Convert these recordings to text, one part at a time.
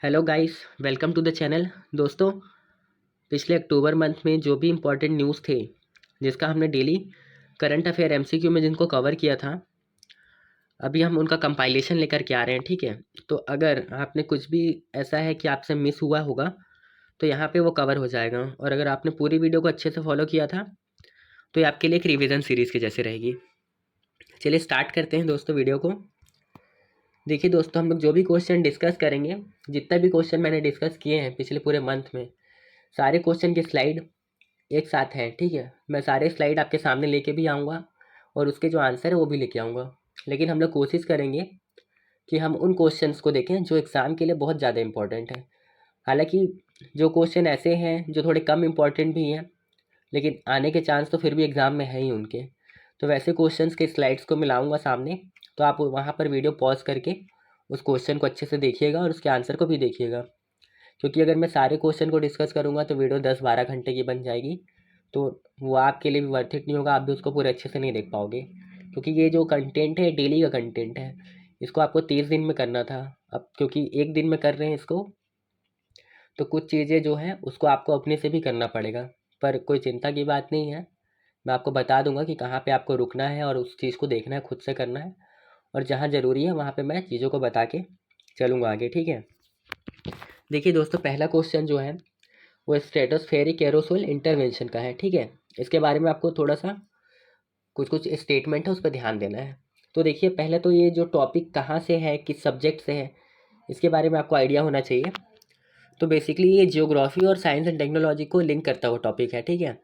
Hello guys, welcome to the channel. दोस्तों, पिछले अक्टूबर month में जो भी इम्पोर्टेंट न्यूज़ थे, जिसका हमने डेली करंट अफेयर एमसीक्यू में जिनको कवर किया था, अभी हम उनका कंपाइलेशन लेकर के आ रहे हैं। ठीक है, तो अगर आपने कुछ भी ऐसा है कि आपसे मिस हुआ होगा तो यहाँ पे वो कवर हो जाएगा, और अगर आपने पूरी वीडियो को अच्छे से फॉलो किया था तो ये आपके लिए एक रिवीजन सीरीज़ के जैसे रहेगी। चलिए स्टार्ट करते हैं दोस्तों वीडियो को। देखिए दोस्तों, हम लोग जो भी क्वेश्चन डिस्कस करेंगे, जितना भी क्वेश्चन मैंने डिस्कस किए हैं पिछले पूरे मंथ में, सारे क्वेश्चन की स्लाइड एक साथ है। ठीक है, मैं सारे स्लाइड आपके सामने लेके भी आऊँगा और उसके जो आंसर है वो भी लेके आऊँगा। लेकिन हम लोग कोशिश करेंगे कि हम उन क्वेश्चंस को देखें जो एग्ज़ाम के लिए बहुत ज़्यादा इंपॉर्टेंट है। हालांकि जो क्वेश्चन ऐसे हैं जो थोड़े कम इंपॉर्टेंट भी हैं, लेकिन आने के चांस तो फिर भी एग्ज़ाम में है ही उनके। तो वैसे क्वेश्चंस के स्लाइड्स को मैं लाऊँगा सामने, तो आप वहाँ पर वीडियो पॉज करके उस क्वेश्चन को अच्छे से देखिएगा और उसके आंसर को भी देखिएगा। क्योंकि अगर मैं सारे क्वेश्चन को डिस्कस करूँगा तो वीडियो 10-12 घंटे की बन जाएगी, तो वो आपके लिए भी वर्थ इट नहीं होगा, आप भी उसको पूरे अच्छे से नहीं देख पाओगे। क्योंकि ये जो कंटेंट है डेली का कंटेंट है, इसको आपको 30 दिन में करना था। अब क्योंकि एक दिन में कर रहे हैं इसको, तो कुछ चीज़ें जो हैं उसको आपको अपने से भी करना पड़ेगा। पर कोई चिंता की बात नहीं है, मैं आपको बता दूंगा कि कहाँ पे आपको रुकना है और उस चीज़ को देखना है, खुद से करना है। और जहाँ ज़रूरी है वहाँ पे मैं चीज़ों को बता के चलूँगा आगे। ठीक है, देखिए दोस्तों, पहला क्वेश्चन जो है वो स्ट्रेटोस्फेरिक एरोसोल इंटरवेंशन का है। ठीक है, इसके बारे में आपको थोड़ा सा कुछ कुछ स्टेटमेंट है उस पर ध्यान देना है। तो देखिए, पहले तो ये जो टॉपिक कहाँ से है, किस सब्जेक्ट से है, इसके बारे में आपको आइडिया होना चाहिए। तो बेसिकली ये जियोग्राफी और साइंस एंड टेक्नोलॉजी को लिंक करता हुआ टॉपिक है। ठीक है,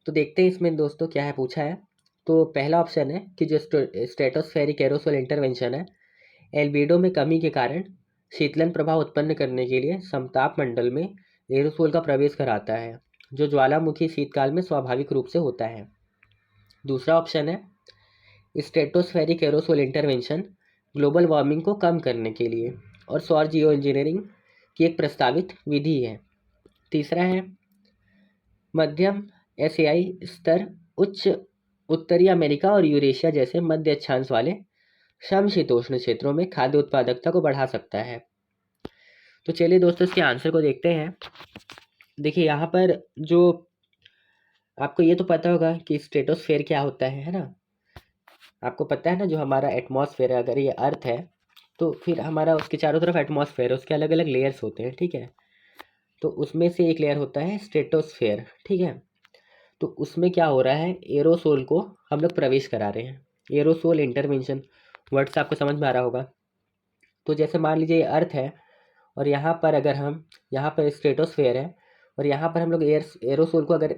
तो देखते हैं इसमें दोस्तों क्या है पूछा है। तो पहला ऑप्शन है कि जो स्ट्रेटोस्फेरिक एरोसोल इंटरवेंशन है, एल्बिडो में कमी के कारण शीतलन प्रभाव उत्पन्न करने के लिए समताप मंडल में एरोसोल का प्रवेश कराता है, जो ज्वालामुखी शीतकाल में स्वाभाविक रूप से होता है। दूसरा ऑप्शन है stratospheric aerosol intervention global warming को कम करने के लिए और सौर जियो इंजीनियरिंग की एक प्रस्तावित विधि है। तीसरा है मध्यम एशियाई स्तर उच्च उत्तरी अमेरिका और यूरेशिया जैसे मध्य अक्षांश वाले समशीतोष्ण क्षेत्रों में खाद्य उत्पादकता को बढ़ा सकता है। तो चलिए दोस्तों, इसके आंसर को देखते हैं। देखिए यहाँ पर जो आपको ये तो पता होगा कि स्ट्रेटोस्फेयर क्या होता है ना। आपको पता है ना, जो हमारा एटमॉस्फेयर है, अगर ये अर्थ है तो फिर हमारा उसके चारों तरफ एटमॉस्फेयर है, उसके अलग अलग लेयर्स होते हैं। ठीक है, तो उसमें से एक लेयर होता है स्ट्रेटोस्फेयर। ठीक है, तो उसमें क्या हो रहा है, एरोसोल को हम लोग प्रवेश करा रहे हैं। एरोसोल इंटरवेंशन वर्ड से आपको समझ में आ रहा होगा। तो जैसे मान लीजिए ये अर्थ है, और यहाँ पर अगर हम, यहाँ पर स्ट्रेटोस्फेयर है और यहाँ पर हम लोग एरोसोल को अगर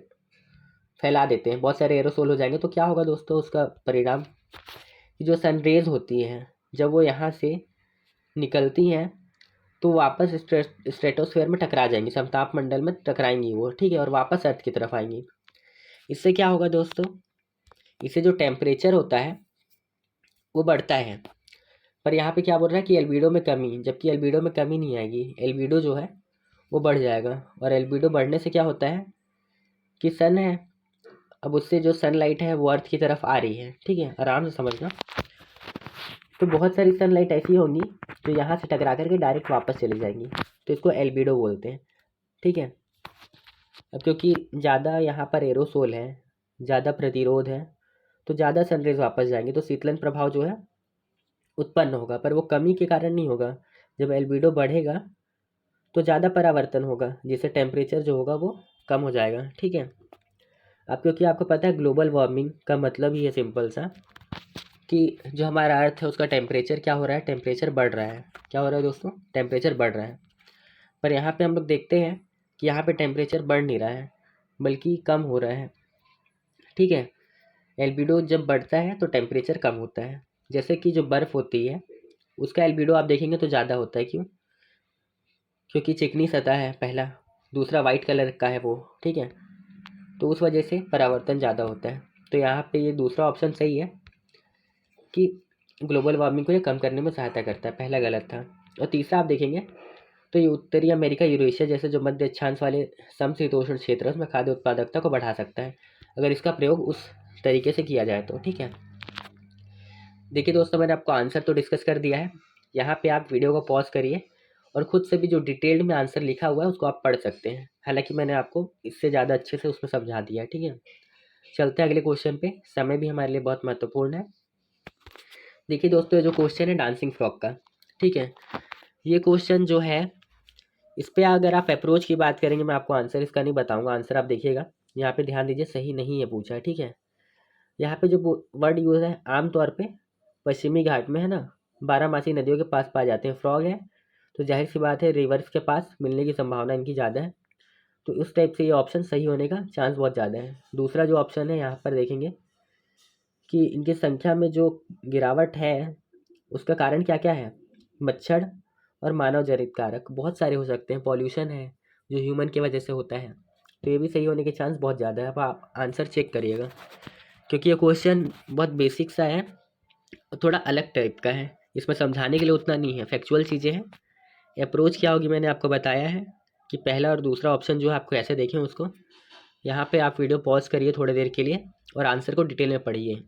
फैला देते हैं, बहुत सारे एरोसोल हो जाएंगे, तो क्या होगा दोस्तों उसका परिणाम, कि जो सनरेज होती हैं जब वो यहाँ से निकलती हैं तो वापस स्ट्रेटोस्फेयर में टकरा जाएंगी, समताप मंडल में टकराएंगी वो। ठीक है, और वापस अर्थ की तरफ आएंगी। इससे क्या होगा दोस्तों, इससे जो टेम्परेचर होता है वो बढ़ता है। पर यहाँ पे क्या बोल रहा है कि एल्बिडो में कमी, जबकि एल्बिडो में कमी नहीं आएगी, एल्बिडो जो है वो बढ़ जाएगा। और एल्बिडो बढ़ने से क्या होता है कि सन है, अब उससे जो सनलाइट है वो अर्थ की तरफ आ रही है। ठीक है, आराम से समझना। तो बहुत सारी सनलाइट ऐसी होंगी जो यहाँ से टकरा करके डायरेक्ट वापस चली जाएंगी, तो इसको एल्बिडो बोलते हैं। ठीक है, अब क्योंकि ज़्यादा यहाँ पर एरोसोल है, ज़्यादा प्रतिरोध है, तो ज़्यादा सनरेज वापस जाएंगे, तो शीतलन प्रभाव जो है उत्पन्न होगा। पर वो कमी के कारण नहीं होगा, जब एल्बिडो बढ़ेगा तो ज़्यादा परावर्तन होगा, जिससे टेम्परेचर जो होगा वो कम हो जाएगा। ठीक है, अब क्योंकि आपको पता है ग्लोबल वार्मिंग का मतलब ही है सिंपल सा, कि जो हमारा अर्थ है उसका टेम्परेचर क्या हो रहा है, टेम्परेचर बढ़ रहा है। क्या हो रहा है दोस्तों, टेम्परेचर बढ़ रहा है। पर यहाँ पे हम लोग देखते हैं कि यहाँ पे टेम्परेचर बढ़ नहीं रहा है, बल्कि कम हो रहा है। ठीक है, एल्बिडो जब बढ़ता है तो टेम्परेचर कम होता है। जैसे कि जो बर्फ़ होती है उसका एल्बिडो आप देखेंगे तो ज़्यादा होता है। क्यों? क्योंकि चिकनी सतह है पहला, दूसरा वाइट कलर का है वो। ठीक है, तो उस वजह से परावर्तन ज़्यादा होता है। तो यहाँ पे ये दूसरा ऑप्शन सही है कि ग्लोबल वार्मिंग को ये कम करने में सहायता करता है, पहला गलत था। और तीसरा आप देखेंगे तो ये उत्तरी अमेरिका, यूरेशिया जैसे जो मध्य अक्षांश वाले समशीतोष्ण क्षेत्र है उसमें खाद्य उत्पादकता को बढ़ा सकता है, अगर इसका प्रयोग उस तरीके से किया जाए तो। ठीक है, देखिए दोस्तों, मैंने आपको आंसर तो डिस्कस कर दिया है। यहाँ पे आप वीडियो को पॉज करिए और ख़ुद से भी जो डिटेल्ड में आंसर लिखा हुआ है उसको आप पढ़ सकते हैं। हालांकि मैंने आपको इससे ज़्यादा अच्छे से उसमें समझा दिया है, ठीक है। चलते हैं अगले क्वेश्चन पे, समय भी हमारे लिए बहुत महत्वपूर्ण है। देखिए दोस्तों, ये जो क्वेश्चन है डांसिंग फ्रॉक का, ठीक है, ये क्वेश्चन जो है इस पर अगर आप अप्रोच की बात करेंगे, मैं आपको आंसर इसका नहीं बताऊंगा, आंसर आप देखिएगा, यहाँ पे ध्यान दीजिए, सही नहीं है पूछा है, ठीक है। यहाँ पे जो वर्ड यूज़ है आमतौर पे पश्चिमी घाट में है ना, बारहमासी नदियों के पास पाए जाते हैं। फ्रॉग है तो जाहिर सी बात है रिवर्स के पास मिलने की संभावना इनकी ज़्यादा है, तो उस टाइप से ये ऑप्शन सही होने का चांस बहुत ज़्यादा है। दूसरा जो ऑप्शन है यहाँ पर देखेंगे कि इनकी संख्या में जो गिरावट है उसका कारण क्या क्या है, मच्छर और मानव जनित कारक बहुत सारे हो सकते हैं, पॉल्यूशन है जो ह्यूमन की वजह से होता है, तो ये भी सही होने के चांस बहुत ज़्यादा है। अब आप आंसर चेक करिएगा, क्योंकि ये क्वेश्चन बहुत बेसिक सा है और थोड़ा अलग टाइप का है, इसमें समझाने के लिए उतना नहीं है, फैक्चुअल चीज़ें हैं। अप्रोच क्या होगी मैंने आपको बताया है कि पहला और दूसरा ऑप्शन जो है आपको ऐसे देखें उसको, यहाँ पे आप वीडियो पॉज करिए थोड़ी देर के लिए और आंसर को डिटेल में पढ़िए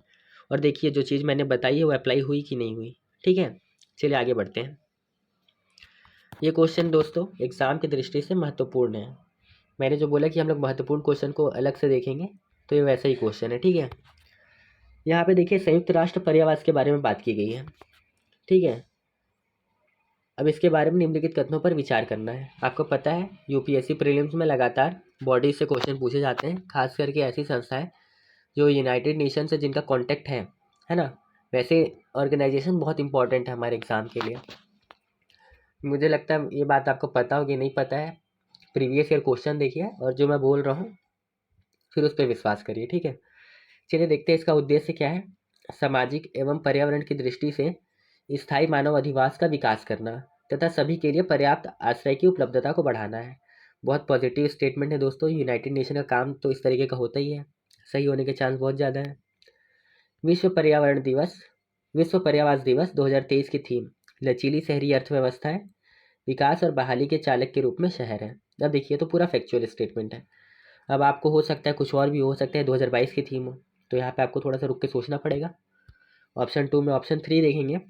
और देखिए जो चीज़ मैंने बताई है वो अप्लाई हुई कि नहीं हुई, ठीक है। चलिए आगे बढ़ते हैं। ये क्वेश्चन दोस्तों एग्ज़ाम की दृष्टि से महत्वपूर्ण है। मैंने जो बोला कि हम लोग महत्वपूर्ण क्वेश्चन को अलग से देखेंगे, तो ये वैसा ही क्वेश्चन है, ठीक है। यहाँ पे देखिए संयुक्त राष्ट्र पर्यावरण के बारे में बात की गई है, ठीक है। अब इसके बारे में निम्नलिखित कथनों पर विचार करना है। आपको पता है यूपीएससी प्रीलिम्स में लगातार बॉडी से क्वेश्चन पूछे जाते हैं, खास करके ऐसी संस्थाएं जो यूनाइटेड नेशन से जिनका कॉन्टेक्ट है ना। वैसे ऑर्गेनाइजेशन बहुत इंपॉर्टेंट है हमारे एग्ज़ाम के लिए। मुझे लगता है ये बात आपको पता होगी, नहीं पता है प्रीवियस ईयर क्वेश्चन देखिए और जो मैं बोल रहा हूँ फिर उस पर विश्वास करिए, ठीक है। चलिए देखते हैं इसका उद्देश्य क्या है। सामाजिक एवं पर्यावरण की दृष्टि से स्थायी मानव अधिवास का विकास करना तथा सभी के लिए पर्याप्त आश्रय की उपलब्धता को बढ़ाना है। बहुत पॉजिटिव स्टेटमेंट है दोस्तों। यूनाइटेड नेशन का काम तो इस तरीके का होता ही है, सही होने के चांस बहुत ज़्यादा है। विश्व पर्यावरण दिवस, विश्व पर्यावरण दिवस 2023 की थीम लचीली शहरी अर्थव्यवस्थाएं, विकास और बहाली के चालक के रूप में शहर है। अब देखिए तो पूरा फैक्चुअल स्टेटमेंट है। अब आपको हो सकता है कुछ और भी हो सकता है 2022 की थीम हो, तो यहाँ पे आपको थोड़ा सा रुक के सोचना पड़ेगा। ऑप्शन 2 में ऑप्शन 3 देखेंगे,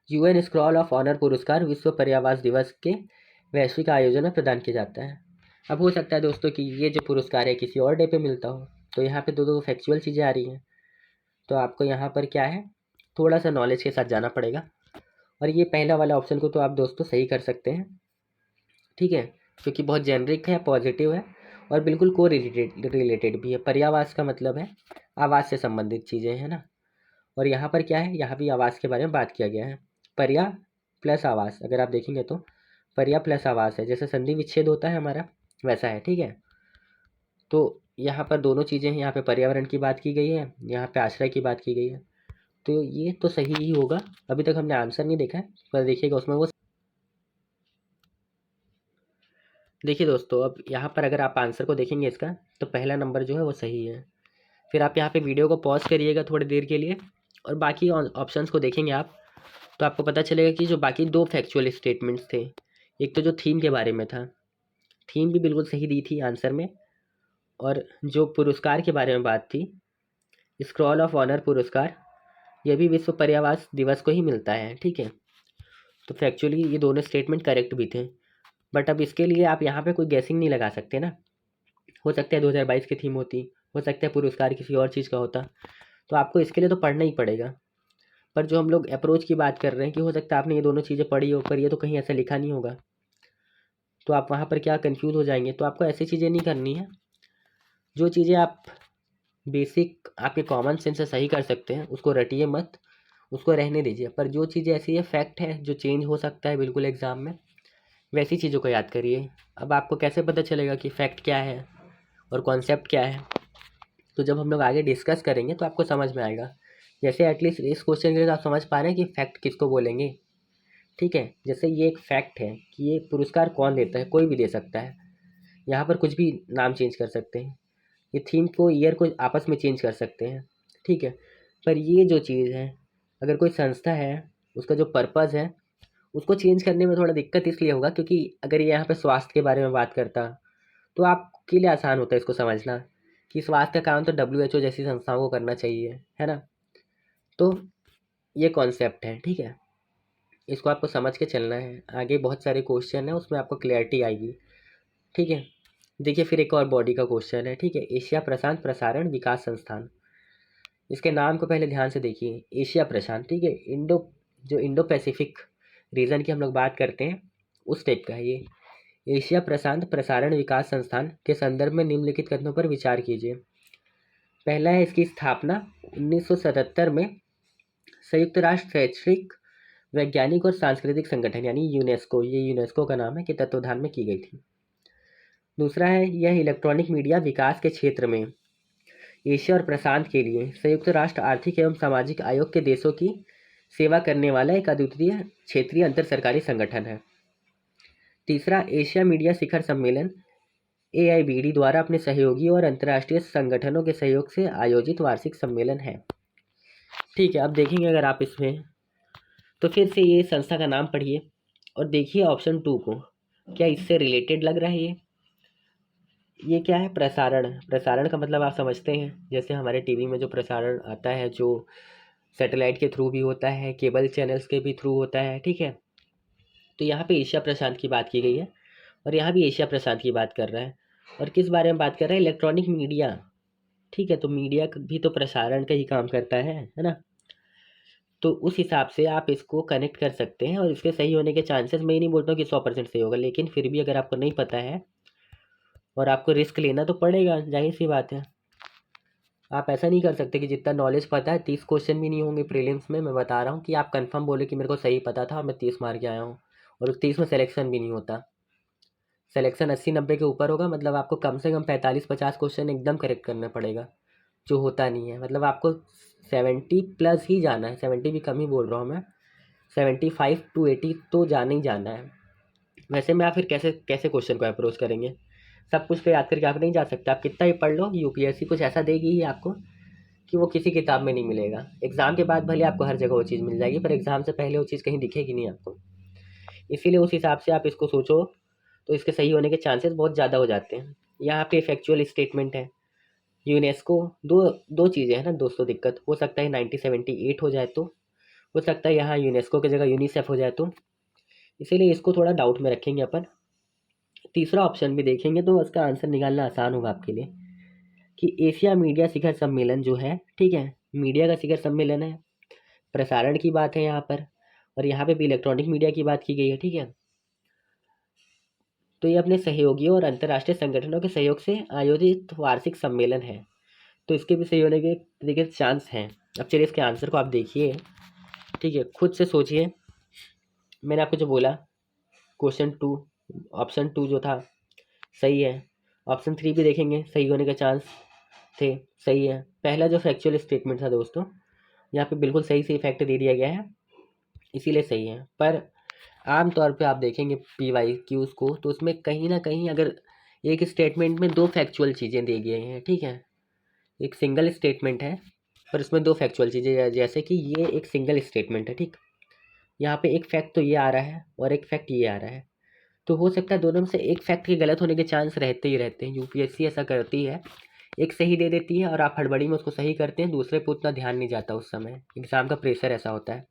यूएन स्क्रॉल ऑफ ऑनर पुरस्कार विश्व पर्यावरण दिवस के वैश्विक आयोजन में प्रदान किया जाता है। अब हो सकता है दोस्तों कि ये जो पुरस्कार है किसी और डे पे मिलता हो, तो यहाँ पे दो फैक्चुअल चीज़ें आ रही हैं, तो आपको यहाँ पर क्या है थोड़ा सा नॉलेज के साथ जाना पड़ेगा। और ये पहला वाला ऑप्शन को तो आप दोस्तों सही कर सकते हैं, ठीक है, क्योंकि बहुत जेनरिक है, पॉजिटिव है और बिल्कुल को रिलेटेड भी है। पर्यावास का मतलब है आवास से संबंधित चीज़ें हैं ना, और यहाँ पर क्या है, यहाँ भी आवास के बारे में बात किया गया है। पर्या प्लस आवास, अगर आप देखेंगे तो पर्या प्लस आवास है, जैसे संधि विच्छेद होता है हमारा वैसा है, ठीक है। तो यहाँ पर दोनों चीज़ें हैं, यहाँ पे पर्यावरण की बात की गई है, यहाँ पे आश्रय की बात की गई है, तो ये तो सही ही होगा। अभी तक हमने आंसर नहीं देखा है, पर देखिएगा उसमें वो। देखिए दोस्तों, अब यहाँ पर अगर आप आंसर को देखेंगे इसका, तो पहला नंबर जो है वो सही है। फिर आप यहाँ पे वीडियो को पॉज करिएगा थोड़ी देर के लिए और बाकी ऑप्शंस को देखेंगे आप, तो आपको पता चलेगा कि जो बाकी दो फैक्चुअल स्टेटमेंट्स थे, एक तो जो थीम के बारे में था, थीम भी बिल्कुल सही दी थी आंसर में, और जो पुरस्कार के बारे में बात थी, स्क्रॉल ऑफ ऑनर पुरस्कार, यह भी विश्व पर्यावरण दिवस को ही मिलता है, ठीक है। तो फैक्चुअली ये दोनों स्टेटमेंट करेक्ट भी थे, बट अब इसके लिए आप यहाँ पे कोई गैसिंग नहीं लगा सकते ना। हो सकता है 2022 की थीम होती, हो सकता है पुरस्कार किसी और चीज़ का होता, तो आपको इसके लिए तो पढ़ना ही पड़ेगा। पर जो हम लोग अप्रोच की बात कर रहे हैं कि हो सकता है आपने ये दोनों चीज़ें पढ़ी हो पर ये तो कहीं ऐसा लिखा नहीं होगा, तो आप वहाँ पर क्या कंफ्यूज हो जाएंगे। तो आपको ऐसी चीज़ें नहीं करनी है, जो चीज़ें आप बेसिक आपके कॉमन सेंस से सही कर सकते हैं उसको रटिए मत, उसको रहने दीजिए। पर जो चीज़ें ऐसी है फैक्ट है जो चेंज हो सकता है बिल्कुल एग्ज़ाम में, वैसी चीज़ों को याद करिए। अब आपको कैसे पता चलेगा कि फ़ैक्ट क्या है और कॉन्सेप्ट क्या है, तो जब हम लोग आगे डिस्कस करेंगे तो आपको समझ में आएगा। जैसे एटलीस्ट इस क्वेश्चन के लिए आप समझ पा रहे हैं कि फ़ैक्ट किसको बोलेंगे, ठीक है। जैसे ये एक फैक्ट है कि ये पुरस्कार कौन देता है, कोई भी दे सकता है, यहाँ पर कुछ भी नाम चेंज कर सकते हैं, ये थीम को ईयर को आपस में चेंज कर सकते हैं, ठीक है। पर ये जो चीज़ है, अगर कोई संस्था है उसका जो पर्पज़ है उसको चेंज करने में थोड़ा दिक्कत इसलिए होगा क्योंकि अगर ये यहाँ पे स्वास्थ्य के बारे में बात करता तो आपके लिए आसान होता है इसको समझना कि स्वास्थ्य का काम तो WHO जैसी संस्थाओं को करना चाहिए, है ना। तो ये कॉन्सेप्ट है, ठीक है। इसको आपको समझ के चलना है, आगे बहुत सारे क्वेश्चन है उसमें आपको क्लैरिटी आएगी। ठीक है, देखिए फिर एक और बॉडी का क्वेश्चन है। ठीक है, एशिया प्रशांत प्रसारण विकास संस्थान, इसके नाम को पहले ध्यान से देखिए, एशिया प्रशांत। ठीक है, जो इंडो पैसिफिक रीजन की हम लोग बात करते हैं उस टाइप का है ये। एशिया प्रशांत प्रसारण विकास संस्थान के संदर्भ में निम्नलिखित कथनों पर विचार कीजिए। पहला है इसकी स्थापना 1977 में संयुक्त राष्ट्र शैक्षिक वैज्ञानिक और सांस्कृतिक संगठन यानी यूनेस्को, ये यूनेस्को का नाम है, के तत्वाधान में की गई थी। दूसरा है यह इलेक्ट्रॉनिक मीडिया विकास के क्षेत्र में एशिया और प्रशांत के लिए संयुक्त राष्ट्र आर्थिक एवं सामाजिक आयोग के देशों की सेवा करने वाला एक अद्वितीय क्षेत्रीय अंतर सरकारी संगठन है। तीसरा, एशिया मीडिया शिखर सम्मेलन AIBD द्वारा अपने सहयोगी और अंतर्राष्ट्रीय संगठनों के सहयोग से आयोजित वार्षिक सम्मेलन है। ठीक है, अब देखेंगे अगर आप इसमें, तो फिर से ये संस्था का नाम पढ़िए और देखिए ऑप्शन 2 को, क्या इससे रिलेटेड लग रहा है ये क्या है? प्रसारण। प्रसारण का मतलब आप समझते हैं, जैसे हमारे टीवी में जो प्रसारण आता है, जो सैटेलाइट के थ्रू भी होता है, केबल चैनल्स के भी थ्रू होता है। ठीक है, तो यहाँ पे एशिया प्रशांत की बात की गई है और यहाँ भी एशिया प्रशांत की बात कर रहा है। और किस बारे में बात कर रहा है? Electronic media. ठीक है, तो मीडिया भी तो प्रसारण का ही काम करता है ना। तो उस हिसाब से आप इसको कनेक्ट कर सकते हैं और इसके सही होने के चांसेस, मैं नहीं बोलता हूँ कि 100% सही होगा, लेकिन फिर भी अगर आपको नहीं पता है और आपको रिस्क लेना तो पड़ेगा, जाहिर सी बात है। आप ऐसा नहीं कर सकते कि जितना नॉलेज पता है 30 क्वेश्चन भी नहीं होंगे प्रीलिम्स में। मैं बता रहा हूँ कि आप कंफर्म बोले कि मेरे को सही पता था और मैं 30 मार के आया हूँ, और उस 30 में सिलेक्शन भी नहीं होता। सिलेक्शन 80-90 के ऊपर होगा, मतलब आपको कम से कम 45-50 क्वेश्चन एकदम करेक्ट करना पड़ेगा, जो होता नहीं है। मतलब आपको 70+ ही जाना है, 70 भी कम ही बोल रहा हूँ मैं, 75 to 80 तो जाना ही जाना है। वैसे में आप फिर कैसे कैसे क्वेश्चन को अप्रोच करेंगे? सब कुछ तो याद करके आप नहीं जा सकते। आप कितना ही पढ़ लो, यूपीएससी कुछ ऐसा देगी ही आपको कि वो किसी किताब में नहीं मिलेगा। एग्ज़ाम के बाद भले आपको हर जगह वो चीज़ मिल जाएगी, पर एग्ज़ाम से पहले वो चीज़ कहीं दिखेगी नहीं आपको। इसीलिए उस हिसाब से आप इसको सोचो, तो इसके सही होने के चांसेस बहुत ज़्यादा हो जाते हैं। यहाँ पे फैक्चुअल स्टेटमेंट है। यूनेस्को, दो दो चीज़ें हैं ना दोस्तों, दिक्कत हो सकता है 1978 हो जाए, तो हो सकता है यहाँ यूनेस्को की जगह यूनिसेफ हो जाए, तो इसीलिए इसको थोड़ा डाउट में रखेंगे अपन। तीसरा ऑप्शन भी देखेंगे तो उसका आंसर निकालना आसान होगा आपके लिए, कि एशिया मीडिया शिखर सम्मेलन जो है, ठीक है, मीडिया का शिखर सम्मेलन है, प्रसारण की बात है यहाँ पर, और यहाँ पे भी इलेक्ट्रॉनिक मीडिया की बात की गई है। ठीक है, तो ये अपने सहयोगियों और अंतर्राष्ट्रीय संगठनों के सहयोग से आयोजित वार्षिक सम्मेलन है, तो इसके भी सही होने के तरीके चांस हैं। अब चलिए इसके आंसर को आप देखिए, ठीक है, खुद से सोचिए। मैंने आपको जो बोला, क्वेश्चन 2, ऑप्शन 2 जो था सही है। ऑप्शन 3 भी देखेंगे, सही होने के चांस थे, सही है। पहला जो फैक्चुअल स्टेटमेंट था दोस्तों, यहाँ पे बिल्कुल सही से इफेक्ट दे दिया गया है, इसीलिए सही है। पर आम तौर पे आप देखेंगे PYQs को, तो उसमें कहीं ना कहीं अगर एक स्टेटमेंट में 2 फैक्चुअल चीज़ें दी गई हैं, ठीक है, एक सिंगल स्टेटमेंट है पर उसमें 2 फैक्चुअल चीज़ें, जैसे कि ये एक सिंगल स्टेटमेंट है, ठीक, यहाँ पे एक फैक्ट तो ये आ रहा है और एक फैक्ट ये आ रहा है, तो हो सकता है दोनों में से एक फैक्ट के गलत होने के चांस रहते ही रहते हैं। यूपीएससी ऐसा करती है, एक सही दे देती है और आप हड़बड़ी में उसको सही करते हैं, दूसरे पे उतना ध्यान नहीं जाता, उस समय एग्ज़ाम का प्रेशर ऐसा होता है।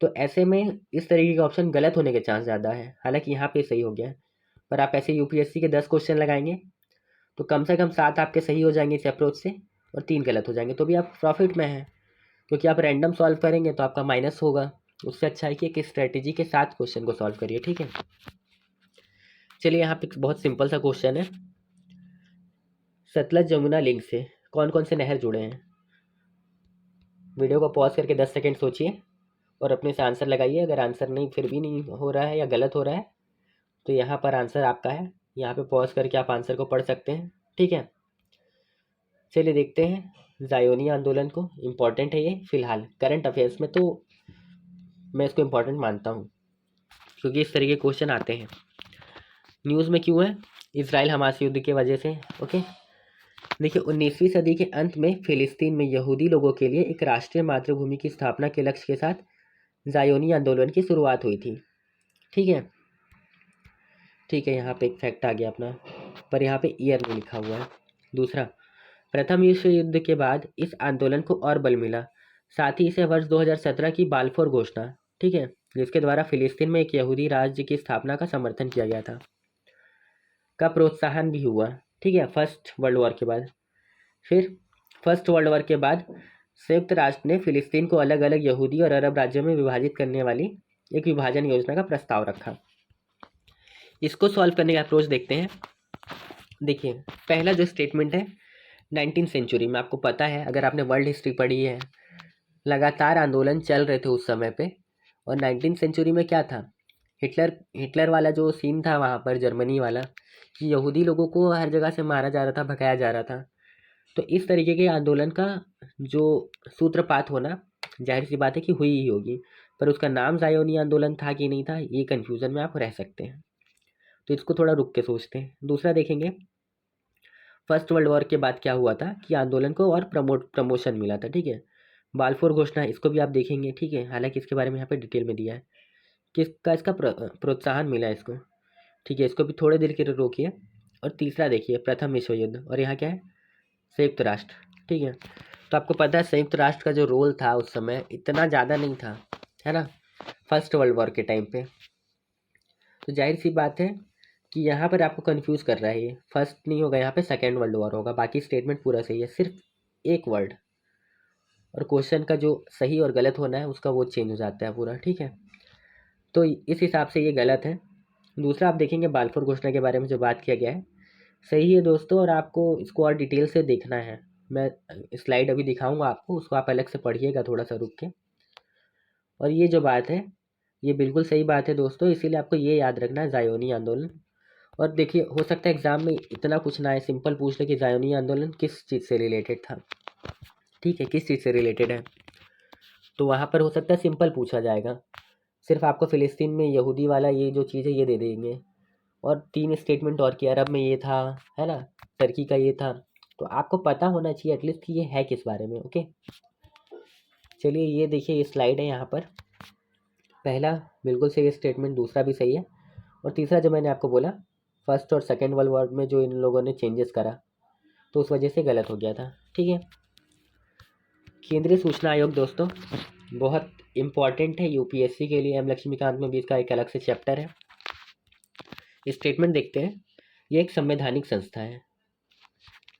तो ऐसे में इस तरीके के ऑप्शन गलत होने के चांस ज़्यादा है। हालांकि यहाँ पे सही हो गया है, पर आप ऐसे यूपीएससी के 10 क्वेश्चन लगाएंगे तो कम से कम 7 आपके सही हो जाएंगे इस अप्रोच से और 3 गलत हो जाएंगे, तो भी आप प्रॉफिट में हैं, क्योंकि आप रैंडम सॉल्व करेंगे तो आपका माइनस होगा। उससे अच्छा है कि एक स्ट्रेटेजी के साथ क्वेश्चन को सॉल्व करिए। ठीक है, चलिए यहाँ पे बहुत सिंपल सा क्वेश्चन है, सतलज जमुना लिंक से कौन कौन से नहर जुड़े हैं? वीडियो को पॉज करके 10 सेकेंड सोचिए और अपने से आंसर लगाइए। अगर आंसर नहीं, फिर भी नहीं हो रहा है या गलत हो रहा है, तो यहाँ पर आंसर आपका है, यहाँ पे पॉज करके आप आंसर को पढ़ सकते हैं। ठीक है, चलिए देखते हैं ज़ायोनी आंदोलन को। इम्पॉर्टेंट है ये, फिलहाल करंट अफेयर्स में तो मैं इसको इम्पॉर्टेंट मानता हूँ, क्योंकि इस तरीके क्वेश्चन आते हैं। न्यूज़ में क्यों है? इसराइल हमास युद्ध की वजह से। ओके, देखिए 19वीं सदी के अंत में फ़िलिस्तीन में यहूदी लोगों के लिए एक राष्ट्रीय मातृभूमि की स्थापना के लक्ष्य के साथ ज़ायोनी आंदोलन की शुरुआत हुई थी। ठीक है, ठीक है, यहाँ पे एक फैक्ट आ गया अपना, पर यहाँ पे ईयर नहीं लिखा हुआ है। दूसरा, प्रथम विश्व युद्ध के बाद इस आंदोलन को और बल मिला, साथ ही इसे वर्ष 2017 की बाल्फोर घोषणा ठीक है, जिसके द्वारा फिलिस्तीन में एक यहूदी राज्य की स्थापना का समर्थन किया गया था, का प्रोत्साहन भी हुआ। ठीक है, फर्स्ट वर्ल्ड वॉर के बाद। फिर फर्स्ट वर्ल्ड वॉर के बाद संयुक्त राष्ट्र ने फिलिस्तीन को अलग अलग यहूदी और अरब राज्यों में विभाजित करने वाली एक विभाजन योजना का प्रस्ताव रखा। इसको सॉल्व करने का अप्रोच देखते हैं। देखिए, पहला जो स्टेटमेंट है 19वीं सेंचुरी में, आपको पता है अगर आपने वर्ल्ड हिस्ट्री पढ़ी है, लगातार आंदोलन चल रहे थे उस समय पे। और 19वीं सेंचुरी में क्या था, हिटलर वाला जो सीन था वहाँ पर, जर्मनी वाला, कि यहूदी लोगों को हर जगह से मारा जा रहा था, भगाया जा रहा था। तो इस तरीके के आंदोलन का जो सूत्रपात होना जाहिर सी बात है कि हुई ही होगी, पर उसका नाम ज़ायोनी आंदोलन था कि नहीं था, ये कन्फ्यूज़न में आप रह सकते हैं। तो इसको थोड़ा रुक के सोचते हैं। दूसरा देखेंगे, फर्स्ट वर्ल्ड वॉर के बाद क्या हुआ था कि आंदोलन को और प्रमोशन मिला था। ठीक है, बाल्फोर घोषणा, इसको भी आप देखेंगे। ठीक है, हालांकि इसके बारे में यहाँ पे डिटेल में दिया है किसका इसका प्रोत्साहन मिला इसको। ठीक है, इसको भी थोड़े देर के लिए रोकिए। और तीसरा देखिए, प्रथम विश्व युद्ध, और यहाँ क्या है, संयुक्त राष्ट्र। ठीक है, तो आपको पता है संयुक्त राष्ट्र का जो रोल था उस समय इतना ज़्यादा नहीं था, है ना, फर्स्ट वर्ल्ड वॉर के टाइम पे। तो जाहिर सी बात है कि यहाँ पर आपको कंफ्यूज कर रहा है, ये फर्स्ट नहीं होगा, यहाँ पे सेकेंड वर्ल्ड वॉर होगा। बाकी स्टेटमेंट पूरा सही है, सिर्फ एक वर्ड और क्वेश्चन का जो सही और गलत होना है उसका वो चेंज हो जाता है पूरा। ठीक है, तो इस हिसाब से ये गलत है। दूसरा आप देखेंगे बाल्फोर घोषणा के बारे में जो बात किया गया है सही है दोस्तों, और आपको इसको और डिटेल से देखना है। मैं स्लाइड अभी दिखाऊंगा आपको, उसको आप अलग से पढ़िएगा थोड़ा सा रुक के। और ये जो बात है ये बिल्कुल सही बात है दोस्तों, इसीलिए आपको ये याद रखना है, ज़ायोनी आंदोलन। और देखिए, हो सकता है एग्जाम में इतना कुछ ना है, सिंपल पूछ ले कि ज़ायोनी आंदोलन किस चीज़ से रिलेटेड था। ठीक है, किस चीज़ से रिलेटेड है, तो वहाँ पर हो सकता है सिंपल पूछा जाएगा। सिर्फ आपको फ़िलिस्तीन में यहूदी वाला ये जो चीज़ है ये दे देंगे, और 3 स्टेटमेंट और कि अरब में ये था, है ना, टर्की का ये था। तो आपको पता होना चाहिए एटलीस्ट कि ये है किस बारे में। ओके, चलिए ये देखिए, ये स्लाइड है यहाँ पर। पहला बिल्कुल सही स्टेटमेंट, दूसरा भी सही है, और तीसरा जो मैंने आपको बोला फर्स्ट और सेकेंड वर्ल्ड वॉर में जो इन लोगों ने चेंजेस करा तो उस वजह से गलत हो गया था। ठीक है, केंद्रीय सूचना आयोग दोस्तों बहुत इम्पॉर्टेंट है यूपीएससी के लिए। एम लक्ष्मीकांत में भी इसका एक अलग से चैप्टर है। स्टेटमेंट देखते हैं, ये एक संवैधानिक संस्था है।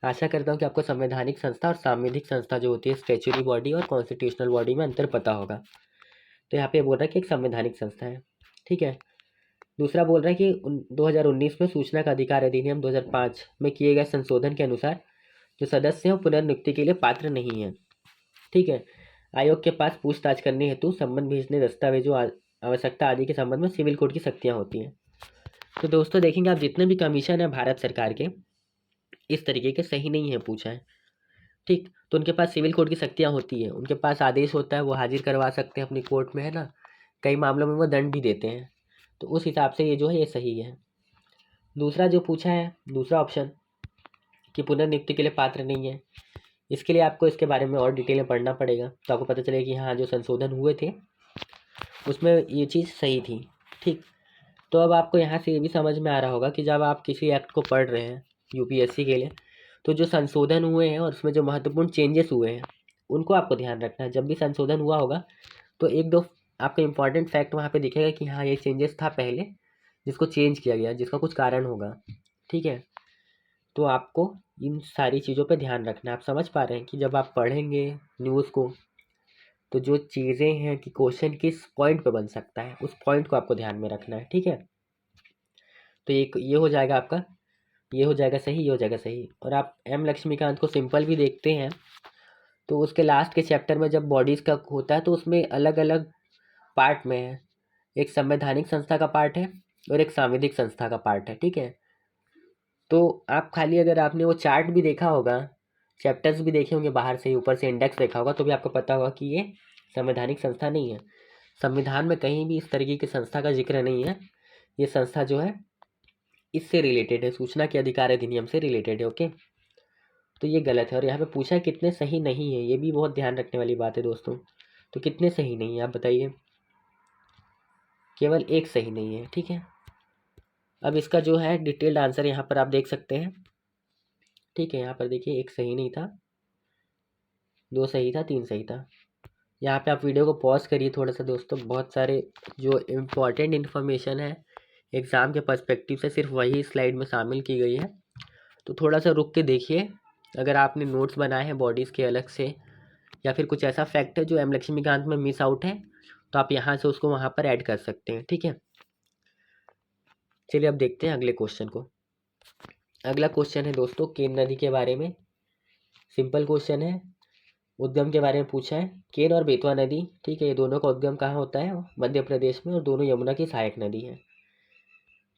आशा करता हूँ कि आपको संवैधानिक संस्था और सांविधिक संस्था जो होती है, स्टैच्यूटरी बॉडी और कॉन्स्टिट्यूशनल बॉडी में अंतर पता होगा। तो यहाँ पे बोल रहा है कि एक संवैधानिक संस्था है। ठीक है, दूसरा बोल रहा है कि 2019 में सूचना का अधिकार अधिनियम 2005 में किए गए संशोधन के अनुसार जो सदस्य हैं वो पुनर्नियुक्ति के लिए पात्र नहीं है। ठीक है, आयोग के पास पूछताछ करने हेतु संबंध भेजने, दस्तावेजों आवश्यकता आदि के संबंध में सिविल कोड की शक्तियाँ होती हैं। तो दोस्तों देखेंगे आप, जितने भी कमीशन है भारत सरकार के इस तरीके के सही नहीं है पूछा है। ठीक, तो उनके पास सिविल कोड की शक्तियाँ होती है, उनके पास आदेश होता है, वो हाजिर करवा सकते हैं अपनी कोर्ट में, है ना, कई मामलों में वो दंड भी देते हैं। तो उस हिसाब से ये जो है ये सही है। दूसरा जो पूछा है, दूसरा ऑप्शन कि पुनर्नियुक्ति के लिए पात्र नहीं है, इसके लिए आपको इसके बारे में और डिटेल में पढ़ना पड़ेगा, तो आपको पता चलेगा कि हाँ जो संशोधन हुए थे उसमें ये चीज़ सही थी। ठीक, तो अब आपको यहाँ से ये भी समझ में आ रहा होगा कि जब आप किसी एक्ट को पढ़ रहे हैं यूपीएससी के लिए, तो जो संशोधन हुए हैं और उसमें जो महत्वपूर्ण चेंजेस हुए हैं उनको आपको ध्यान रखना है। जब भी संशोधन हुआ होगा तो एक दो आपको इम्पॉर्टेंट फैक्ट वहाँ पे दिखेगा कि हाँ ये चेंजेस था पहले, जिसको चेंज किया गया, जिसका कुछ कारण होगा। ठीक है, तो आपको इन सारी चीज़ों पे ध्यान रखना है। आप समझ पा रहे हैं कि जब आप पढ़ेंगे न्यूज़ को तो जो चीज़ें हैं कि क्वेश्चन किस पॉइंट पे बन सकता है उस पॉइंट को आपको ध्यान में रखना है। ठीक है, तो एक ये हो जाएगा आपका, ये हो जाएगा सही, ये हो जाएगा सही। और आप एम लक्ष्मीकांत को सिंपल भी देखते हैं तो उसके लास्ट के चैप्टर में जब बॉडीज़ का होता है तो उसमें अलग अलग पार्ट में है, एक संवैधानिक संस्था का पार्ट है और एक सांविधिक संस्था का पार्ट है। ठीक है, तो आप खाली अगर आपने वो चार्ट भी देखा होगा, चैप्टर्स भी देखे होंगे बाहर से, ऊपर से इंडेक्स देखा होगा, तो भी आपको पता होगा कि ये संवैधानिक संस्था नहीं है। संविधान में कहीं भी इस तरीके की संस्था का जिक्र नहीं है। ये संस्था जो है इससे रिलेटेड है, सूचना के अधिकार अधिनियम से रिलेटेड है। ओके, तो ये गलत है। और यहाँ पे पूछा है कितने सही नहीं है, ये भी बहुत ध्यान रखने वाली बात है दोस्तों। तो कितने सही नहीं है आप बताइए, केवल एक सही नहीं है। ठीक है, अब इसका जो है डिटेल्ड आंसर यहाँ पर आप देख सकते हैं। ठीक है, यहाँ पर देखिए, एक सही नहीं था, दो सही था, तीन सही था। यहाँ पे आप वीडियो को पॉज करिए थोड़ा सा दोस्तों, बहुत सारे जो इम्पोर्टेंट इन्फॉर्मेशन है एग्ज़ाम के पर्सपेक्टिव से सिर्फ वही स्लाइड में शामिल की गई है, तो थोड़ा सा रुक के देखिए। अगर आपने नोट्स बनाए हैं बॉडीज़ के अलग से या फिर कुछ ऐसा फैक्ट है जो एम लक्ष्मीकांत में मिस आउट है, तो आप यहाँ से उसको वहाँ पर ऐड कर सकते हैं, ठीक है। चलिए अब देखते हैं अगले क्वेश्चन को। अगला क्वेश्चन है दोस्तों केन नदी के बारे में। सिंपल क्वेश्चन है, उद्गम के बारे में पूछा है। केन और बेतवा नदी, ठीक है, ये दोनों का उद्गम कहाँ होता है? मध्य प्रदेश में, और दोनों यमुना की सहायक नदी है।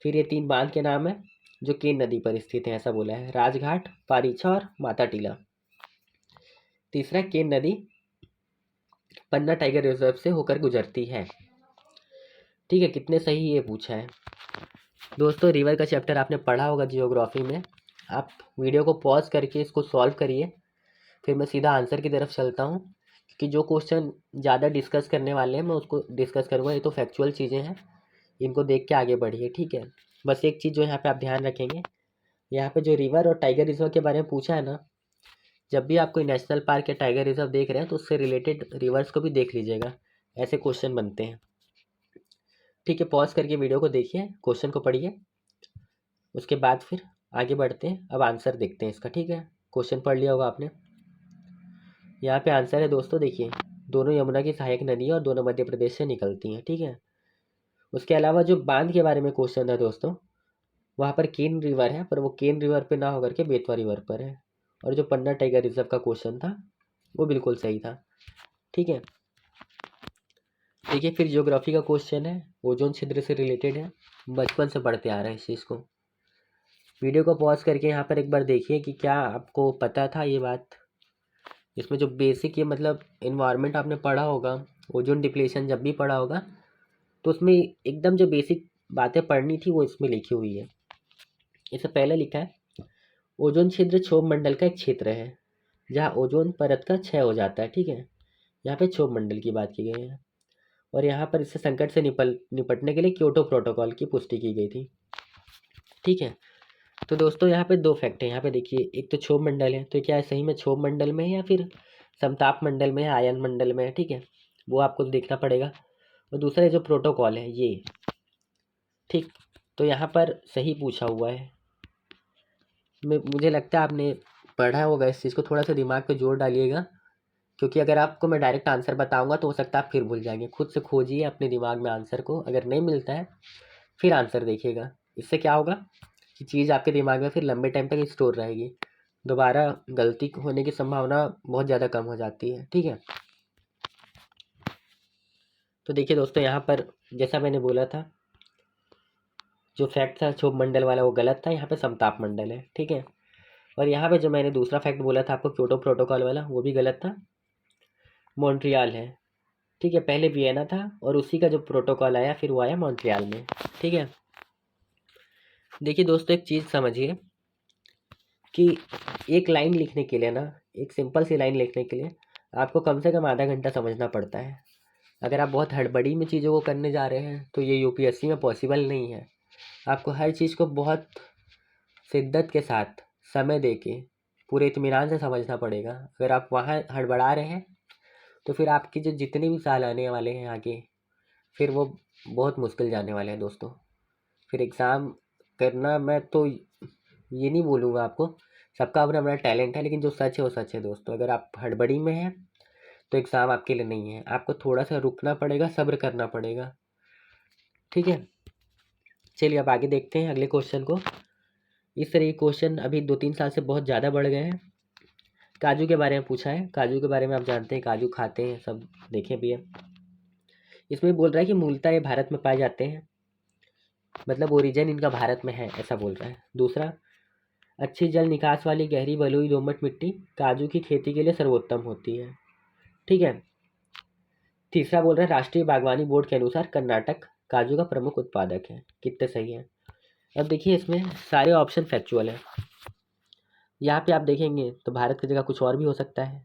फिर ये 3 बांध के नाम है जो केन नदी पर स्थित है, ऐसा बोला है। राजघाट, पारीछा और माता टीला। तीसरा, केन नदी पन्ना टाइगर रिजर्व से होकर गुजरती है, ठीक है। कितने सही ये पूछा है दोस्तों। रिवर का चैप्टर आपने पढ़ा होगा जियोग्राफी में। आप वीडियो को पॉज करके इसको सॉल्व करिए, फिर मैं सीधा आंसर की तरफ चलता हूँ, क्योंकि जो क्वेश्चन ज़्यादा डिस्कस करने वाले हैं मैं उसको डिस्कस करूँगा। ये तो फैक्चुअल चीज़ें हैं, इनको देख के आगे बढ़िए, ठीक है। बस एक चीज़ जो यहाँ पे आप ध्यान रखेंगे, यहाँ पे जो रिवर और टाइगर रिजर्व के बारे में पूछा है ना, जब भी आप कोई नेशनल पार्क या टाइगर रिजर्व देख रहे हैं तो उससे रिलेटेड रिवर्स को भी देख लीजिएगा, ऐसे क्वेश्चन बनते हैं, ठीक है। पॉज करके वीडियो को देखिए, क्वेश्चन को पढ़िए, उसके बाद फिर आगे बढ़ते हैं। अब आंसर देखते हैं इसका, ठीक है। क्वेश्चन पढ़ लिया होगा आपने। यहाँ पे आंसर है दोस्तों, देखिए, दोनों यमुना की सहायक नदी है और दोनों मध्य प्रदेश से निकलती हैं, ठीक है। उसके अलावा जो बांध के बारे में क्वेश्चन था दोस्तों, वहाँ पर केन रिवर है, पर वो केन रिवर पे ना होकर के बेतवा रिवर पर है। और जो पन्ना टाइगर रिजर्व का क्वेश्चन था वो बिल्कुल सही था, ठीक है। देखिए फिर ज्योग्राफी का क्वेश्चन है, ओजोन छिद्र से रिलेटेड है, बचपन से पढ़ते आ रहे हैं इस चीज़ को। वीडियो को पॉज करके यहाँ पर एक बार देखिए कि क्या आपको पता था ये बात। इसमें जो बेसिक ये मतलब इन्वायरमेंट आपने पढ़ा होगा, ओजोन डिप्लेशन जब भी पढ़ा होगा, तो उसमें एकदम जो बेसिक बातें पढ़नी थी वो इसमें लिखी हुई है। इससे पहले लिखा है, ओजोन छिद्र क्षोभ मंडल का एक क्षेत्र है जहाँ ओजोन परत का क्षय हो जाता है, ठीक है। यहाँ पे क्षोभ मंडल की बात की गई है, और यहाँ पर इससे संकट से निपटने के लिए क्योटो प्रोटोकॉल की पुष्टि की गई थी, ठीक है। तो दोस्तों यहाँ पे 2 फैक्ट है। यहाँ पे देखिए, एक तो क्षोभ मंडल है, तो क्या है सही में क्षोभ मंडल में है या फिर समताप मंडल में है, आयन मंडल में है, ठीक है, वो आपको देखना पड़ेगा। और दूसरा जो प्रोटोकॉल है ये, ठीक, तो यहाँ पर सही पूछा हुआ है। मुझे लगता है आपने पढ़ा होगा इस चीज़ को, थोड़ा सा दिमाग पे जोर डालिएगा, क्योंकि अगर आपको मैं डायरेक्ट आंसर बताऊंगा तो हो सकता है आप फिर भूल जाएंगे। खुद से खोजिए अपने दिमाग में आंसर को, अगर नहीं मिलता है फिर आंसर देखिएगा। इससे क्या होगा कि चीज़ आपके दिमाग में फिर लंबे टाइम तक स्टोर रहेगी, दोबारा गलती होने की संभावना बहुत ज़्यादा कम हो जाती है, ठीक है। तो देखिए दोस्तों, यहाँ पर जैसा मैंने बोला था, जो फैक्ट था क्षोभ मंडल वाला वो गलत था, यहाँ पे समताप मंडल है, ठीक है। और यहाँ पे जो मैंने दूसरा फैक्ट बोला था आपको क्योटो प्रोटोकॉल वाला, वो भी गलत था, मॉन्ट्रियल है, ठीक है। पहले वियना था और उसी का जो प्रोटोकॉल आया फिर वो आया मॉन्ट्रियल में, ठीक है। देखिए दोस्तों, एक चीज़ समझिए कि एक लाइन लिखने के लिए ना, एक सिंपल सी लाइन लिखने के लिए आपको कम से कम आधा घंटा समझना पड़ता है। अगर आप बहुत हड़बड़ी में चीज़ों को करने जा रहे हैं तो ये यूपीएससी में पॉसिबल नहीं है। आपको हर चीज़ को बहुत शिद्दत के साथ समय दे के पूरे इत्मीनान से समझना पड़ेगा। अगर आप वहाँ हड़बड़ा रहे हैं तो फिर आपके जो जितने भी साल आने वाले हैं आगे, फिर वो बहुत मुश्किल जाने वाले हैं दोस्तों। फिर एग्ज़ाम करना, मैं तो ये नहीं बोलूँगा आपको, सबका अपना अपना टैलेंट है, लेकिन जो सच है वो सच है दोस्तों। अगर आप हड़बड़ी में हैं तो एग्ज़ाम आपके लिए नहीं है, आपको थोड़ा सा रुकना पड़ेगा, सब्र करना पड़ेगा, ठीक है। चलिए अब आगे देखते हैं अगले क्वेश्चन को। इस तरह के क्वेश्चन अभी 2-3 साल से बहुत ज़्यादा बढ़ गए हैं। काजू के बारे में पूछा है, काजू के बारे में आप जानते हैं, काजू खाते हैं सब, देखें भी है। इसमें बोल रहा है कि मूलतः ये भारत में पाए जाते हैं, मतलब ओरिजिन इनका भारत में है, ऐसा बोल रहा है। दूसरा, अच्छी जल निकास वाली गहरी बलुई दोमट मिट्टी काजू की खेती के लिए सर्वोत्तम होती है, ठीक है। तीसरा बोल रहा है, राष्ट्रीय बागवानी बोर्ड के अनुसार कर्नाटक काजू का प्रमुख उत्पादक है। कितने सही है। अब देखिए इसमें सारे ऑप्शन फैक्चुअल है। यहाँ पे आप देखेंगे तो भारत की जगह कुछ और भी हो सकता है,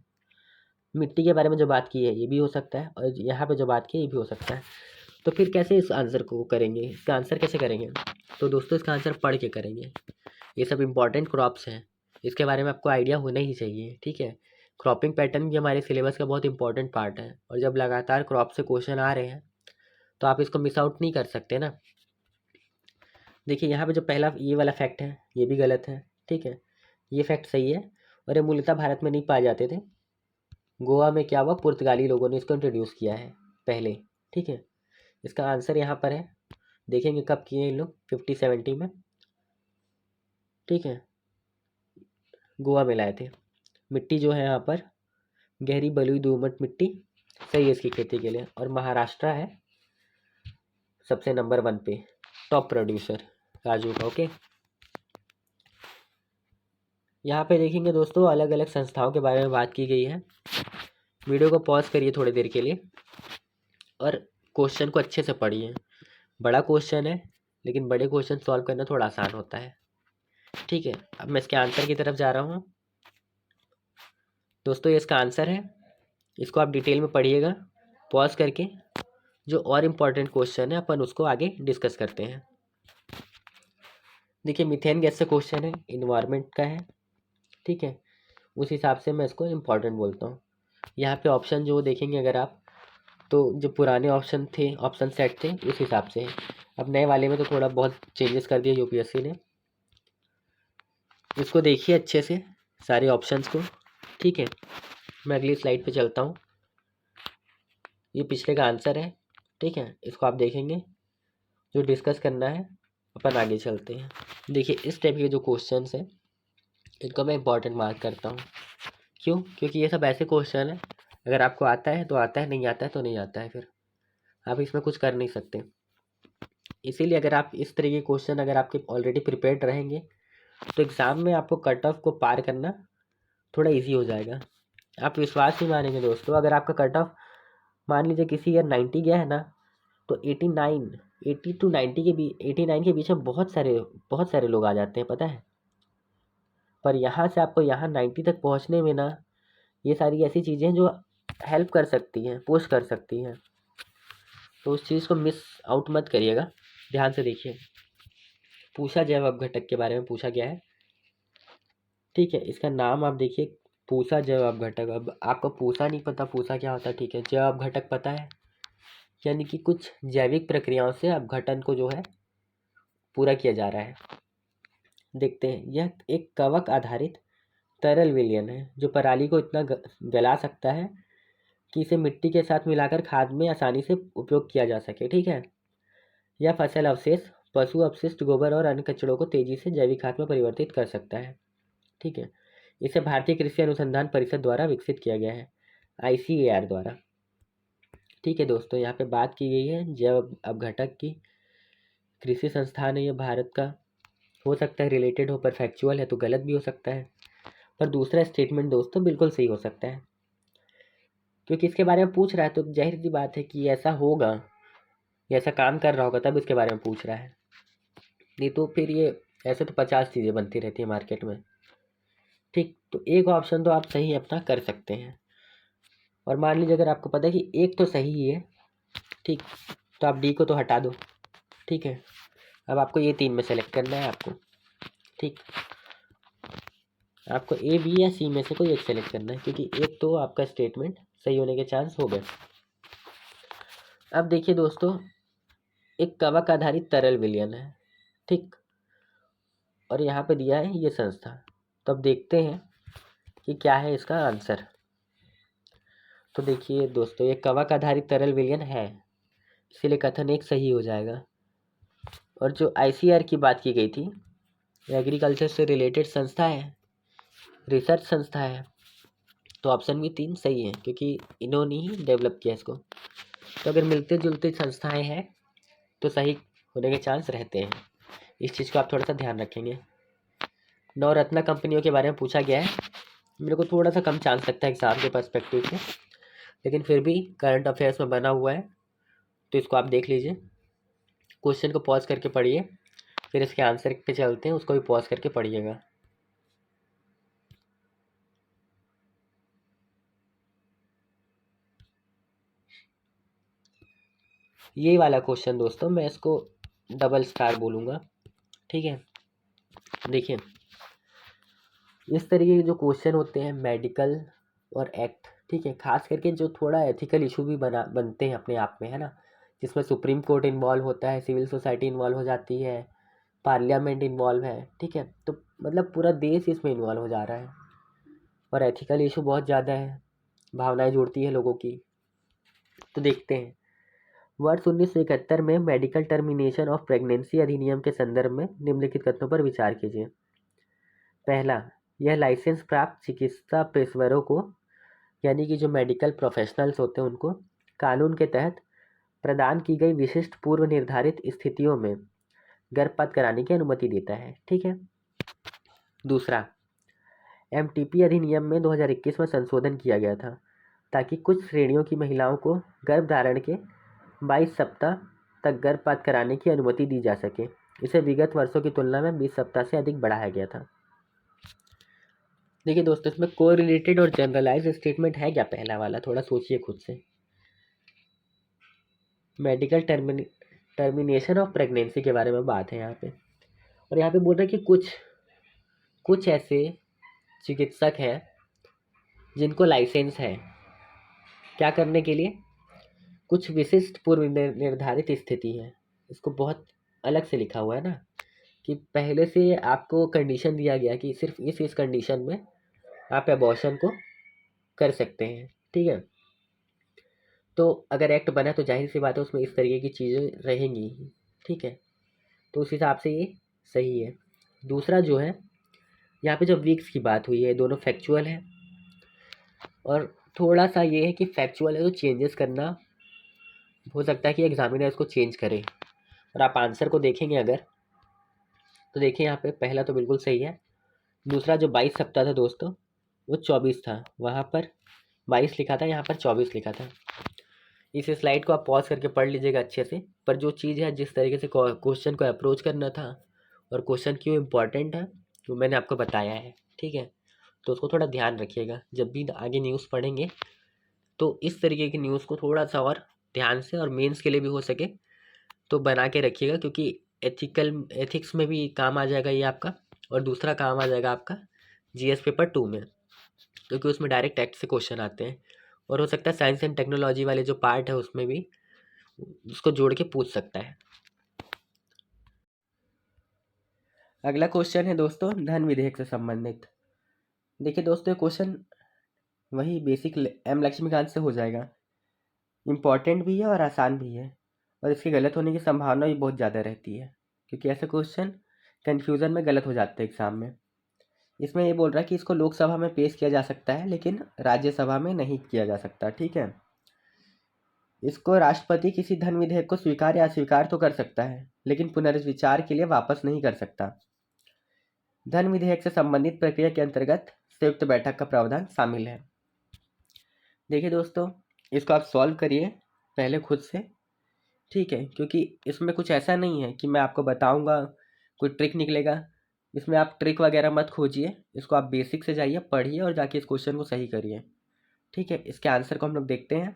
मिट्टी के बारे में जो बात की है ये भी हो सकता है, और यहाँ पे जो बात की है ये भी हो सकता है। तो फिर कैसे इस आंसर को करेंगे, इसका आंसर कैसे करेंगे? तो दोस्तों इसका आंसर पढ़ के करेंगे। ये सब इंपॉर्टेंट क्रॉप्स हैं, इसके बारे में आपको आइडिया होना ही चाहिए, ठीक है। क्रॉपिंग पैटर्न भी हमारे सिलेबस का बहुत इंपॉर्टेंट पार्ट है, और जब लगातार क्रॉप से क्वेश्चन आ रहे हैं तो आप इसको मिस आउट नहीं कर सकते ना। देखिए यहाँ पे जो पहला ये वाला फैक्ट है ये भी गलत है, ठीक है, ये फैक्ट सही है, और ये मूलतः भारत में नहीं पाए जाते थे। गोवा में क्या हुआ, पुर्तगाली लोगों ने इसको इंट्रोड्यूस किया है पहले, ठीक है। इसका आंसर यहाँ पर है, देखेंगे कब किए इन लोग, 50-70 में, ठीक है, गोवा में लाए थे। मिट्टी जो है यहाँ पर गहरी बलुई दोमट मिट्टी सही है इसकी खेती के लिए, और महाराष्ट्र है सबसे नंबर 1 पे, टॉप प्रोड्यूसर काजू का। ओके, यहाँ पे देखेंगे दोस्तों अलग अलग संस्थाओं के बारे में बात की गई है। वीडियो को पॉज करिए थोड़ी देर के लिए और क्वेश्चन को अच्छे से पढ़िए। बड़ा क्वेश्चन है लेकिन बड़े क्वेश्चन सॉल्व करना थोड़ा आसान होता है, ठीक है। अब मैं इसके आंसर की तरफ जा रहा हूँ दोस्तों, ये इसका आंसर है, इसको आप डिटेल में पढ़िएगा पॉज करके। जो और इम्पोर्टेंट क्वेश्चन है अपन उसको आगे डिस्कस करते हैं। देखिए मीथेन गैस से क्वेश्चन है, इन्वायरमेंट का है, ठीक है, उस हिसाब से मैं इसको इम्पोर्टेंट बोलता हूँ। यहाँ पे ऑप्शन जो देखेंगे अगर आप, तो जो पुराने ऑप्शन थे, ऑप्शन सेट थे, उस हिसाब से है। अब नए वाले में तो थोड़ा बहुत चेंजेस कर दिया यूपीएससी ने। इसको देखिए अच्छे से सारे ऑप्शंस को, ठीक है। मैं अगली स्लाइड पे चलता हूँ, ये पिछले का आंसर है, ठीक है। इसको आप देखेंगे, जो डिस्कस करना है अपन आगे चलते हैं। देखिए इस टाइप के जो क्वेश्चंस हैं इनको मैं इंपॉर्टेंट मार्क करता हूँ। क्यों? क्योंकि ये सब ऐसे क्वेश्चन है, अगर आपको आता है तो आता है, नहीं आता है तो नहीं आता है, फिर आप इसमें कुछ कर नहीं सकते। इसीलिए अगर आप इस तरह के क्वेश्चन अगर आपके ऑलरेडी प्रिपेयर्ड रहेंगे तो एग्ज़ाम में आपको कट ऑफ को पार करना थोड़ा इजी हो जाएगा। आप विश्वास नहीं मानेंगे दोस्तों, अगर आपका कट ऑफ मान लीजिए किसी ईयर 90 गया है ना, तो 80 टू 90 के बीच, 89 के बीच में बहुत सारे लोग आ जाते हैं, पता है। पर यहाँ से आपको यहाँ 90 तक पहुँचने में ना, ये सारी ऐसी चीज़ें जो हेल्प कर सकती हैं, पुश कर सकती हैं, तो उस चीज़ को मिस आउट मत करिएगा। ध्यान से देखिए, पूषा जैव अपघटक के बारे में पूछा गया है, ठीक है। इसका नाम आप देखिए, पूषा जैव अपघटक। अब आपको पूषा नहीं पता, पूषा क्या होता है, ठीक है। जैव अपघटक पता है, यानी कि कुछ जैविक प्रक्रियाओं से अपघटन को जो है पूरा किया जा रहा है। देखते हैं, यह एक कवक आधारित तरल विलयन है जो पराली को इतना गला सकता है कि इसे मिट्टी के साथ मिलाकर खाद में आसानी से उपयोग किया जा सके, ठीक है। यह फसल अवशेष, पशु अपशिष्ट, गोबर और अन्य कचड़ों को तेजी से जैविक खाद में परिवर्तित कर सकता है, ठीक है। इसे भारतीय कृषि अनुसंधान परिषद द्वारा विकसित किया गया है, ICAR द्वारा, ठीक है दोस्तों। यहाँ पे बात की गई है जैव अपघटक की। कृषि संस्थान है ये भारत का, हो सकता है रिलेटेड हो, पर फैक्चुअल है तो गलत भी हो सकता है, पर दूसरा स्टेटमेंट दोस्तों बिल्कुल सही हो सकता है, क्योंकि इसके बारे में पूछ रहा है तो जाहिर सी बात है कि ऐसा होगा, या ऐसा काम कर रहा होगा तब इसके बारे में पूछ रहा है। नहीं तो फिर ये ऐसे तो 50 चीज़ें बनती रहती है मार्केट में, ठीक। तो एक ऑप्शन तो आप सही अपना कर सकते हैं, और मान लीजिए अगर आपको पता है कि एक तो सही ही है, ठीक, तो आप डी को तो हटा दो, ठीक है। अब आपको ये 3 में सेलेक्ट करना है आपको, ठीक। आपको A, B या C में से कोई एक सेलेक्ट करना है, क्योंकि एक तो आपका स्टेटमेंट सही होने के चांस हो गए। अब देखिए दोस्तों, एक कवक आधारित तरल विलयन है, ठीक, और यहाँ पे दिया है ये संस्था। तो अब देखते हैं कि क्या है इसका आंसर। तो देखिए दोस्तों, ये कवक आधारित तरल विलयन है, इसीलिए कथन एक सही हो जाएगा। और जो ICAR की बात की गई थी, एग्रीकल्चर से रिलेटेड संस्था है, रिसर्च संस्था है, तो ऑप्शन भी 3 सही है, क्योंकि इन्होंने ही डेवलप किया इसको। तो अगर मिलते जुलते संस्थाएं हैं तो सही होने के चांस रहते हैं, इस चीज़ को आप थोड़ा सा ध्यान रखेंगे। नवरत्ना कंपनियों के बारे में पूछा गया है, मेरे को थोड़ा सा कम चांस लगता है एग्ज़ाम के पर्सपेक्टिव से, लेकिन फिर भी करंट अफेयर्स में बना हुआ है, तो इसको आप देख लीजिए। क्वेश्चन को पॉज करके पढ़िए, फिर इसके आंसर पे चलते हैं, उसको भी पॉज करके पढ़िएगा। ये वाला क्वेश्चन दोस्तों मैं इसको डबल स्टार बोलूँगा, ठीक है। देखिए इस तरीके के जो क्वेश्चन होते हैं मेडिकल और एक्ट, ठीक है, खास करके जो थोड़ा एथिकल इशू भी बनते हैं अपने आप में, है ना, जिसमें सुप्रीम कोर्ट इन्वॉल्व होता है, सिविल सोसाइटी इन्वॉल्व हो जाती है, पार्लियामेंट इन्वॉल्व है, ठीक है, तो मतलब पूरा देश इसमें इन्वॉल्व हो जा रहा है और एथिकल इशू बहुत ज़्यादा है, भावनाएं जुड़ती है लोगों की। तो देखते हैं, वर्ष 1971 में मेडिकल टर्मिनेशन ऑफ प्रेगनेंसी अधिनियम के संदर्भ में निम्नलिखित कथनों पर विचार कीजिए। पहला, यह लाइसेंस प्राप्त चिकित्सा पेशेवरों को, यानी कि जो मेडिकल प्रोफेशनल्स होते हैं उनको, कानून के तहत प्रदान की गई विशिष्ट पूर्व निर्धारित स्थितियों में गर्भपात कराने की अनुमति देता है, ठीक है। दूसरा, एमटीपी अधिनियम में 2021 में संशोधन किया गया था ताकि कुछ श्रेणियों की महिलाओं को गर्भधारण के 22 सप्ताह तक गर्भपात कराने की अनुमति दी जा सके। इसे विगत वर्षों की तुलना में 20 सप्ताह से अधिक बढ़ाया गया था। देखिए दोस्तों, इसमें कोरिलेटेड और जनरलाइज स्टेटमेंट है क्या? पहला वाला थोड़ा सोचिए खुद से। मेडिकल टर्मिनेशन ऑफ प्रेगनेंसी के बारे में बात है यहाँ पे, और यहाँ पे बोल रहे हैं कि कुछ ऐसे चिकित्सक हैं जिनको लाइसेंस है क्या करने के लिए, कुछ विशिष्ट पूर्व निर्धारित स्थिति है। इसको बहुत अलग से लिखा हुआ है ना, कि पहले से आपको कंडीशन दिया गया कि सिर्फ इस कंडीशन में आप एबॉर्शन को कर सकते हैं, ठीक है। तो अगर एक्ट बना तो जाहिर सी बात है उसमें इस तरीके की चीज़ें रहेंगी, ठीक है, तो उस हिसाब से ये सही है। दूसरा जो है, यहाँ पे जो वीक्स की बात हुई है, दोनों फैक्चुअल है, और थोड़ा सा ये है कि फैक्चुअल है तो चेंजेस करना हो सकता है कि एग्जामिनर इसको चेंज करे, और आप आंसर को देखेंगे अगर, तो देखिए यहाँ पे पहला तो बिल्कुल सही है। दूसरा जो 22 सप्ताह था दोस्तों, वो 24 था, वहाँ पर 22 लिखा था, यहाँ पर 24 लिखा था। इस स्लाइड को आप पॉज करके पढ़ लीजिएगा अच्छे से, पर जो चीज़ है, जिस तरीके से क्वेश्चन को अप्रोच करना था और क्वेश्चन क्यों इम्पोर्टेंट है वो मैंने आपको बताया है, ठीक है। तो उसको थोड़ा ध्यान रखिएगा, जब भी आगे न्यूज़ पढ़ेंगे तो इस तरीके की न्यूज़ को थोड़ा सा और ध्यान से, और मेंस के लिए भी हो सके तो बना के रखिएगा, क्योंकि एथिक्स में भी काम आ जाएगा ये आपका, और दूसरा काम आ जाएगा आपका जीएस पेपर 2 में, क्योंकि उसमें डायरेक्ट एक्ट से क्वेश्चन आते हैं, और हो सकता है साइंस एंड टेक्नोलॉजी वाले जो पार्ट है उसमें भी उसको जोड़ के पूछ सकता है। अगला क्वेश्चन है दोस्तों धन विधेयक से संबंधित। देखिए दोस्तों, ये क्वेश्चन वही बेसिक एम लक्ष्मीकांत से हो जाएगा, इम्पॉर्टेंट भी है और आसान भी है, और इसके गलत होने की संभावना भी बहुत ज़्यादा रहती है, क्योंकि ऐसे क्वेश्चन कन्फ्यूज़न में गलत हो जाते हैं एग्ज़ाम में। इसमें ये बोल रहा है कि इसको लोकसभा में पेश किया जा सकता है लेकिन राज्यसभा में नहीं किया जा सकता, ठीक है। इसको राष्ट्रपति किसी धन विधेयक को स्वीकार या अस्वीकार तो कर सकता है, लेकिन पुनर्विचार के लिए वापस नहीं कर सकता। धन विधेयक से संबंधित प्रक्रिया के अंतर्गत संयुक्त बैठक का प्रावधान शामिल है। देखिए दोस्तों, इसको आप सॉल्व करिए पहले खुद से, ठीक है, क्योंकि इसमें कुछ ऐसा नहीं है कि मैं आपको बताऊंगा कोई ट्रिक निकलेगा। इसमें आप ट्रिक वगैरह मत खोजिए, इसको आप बेसिक से जाइए, पढ़िए और जाके इस क्वेश्चन को सही करिए, ठीक है। इसके आंसर को हम लोग देखते हैं,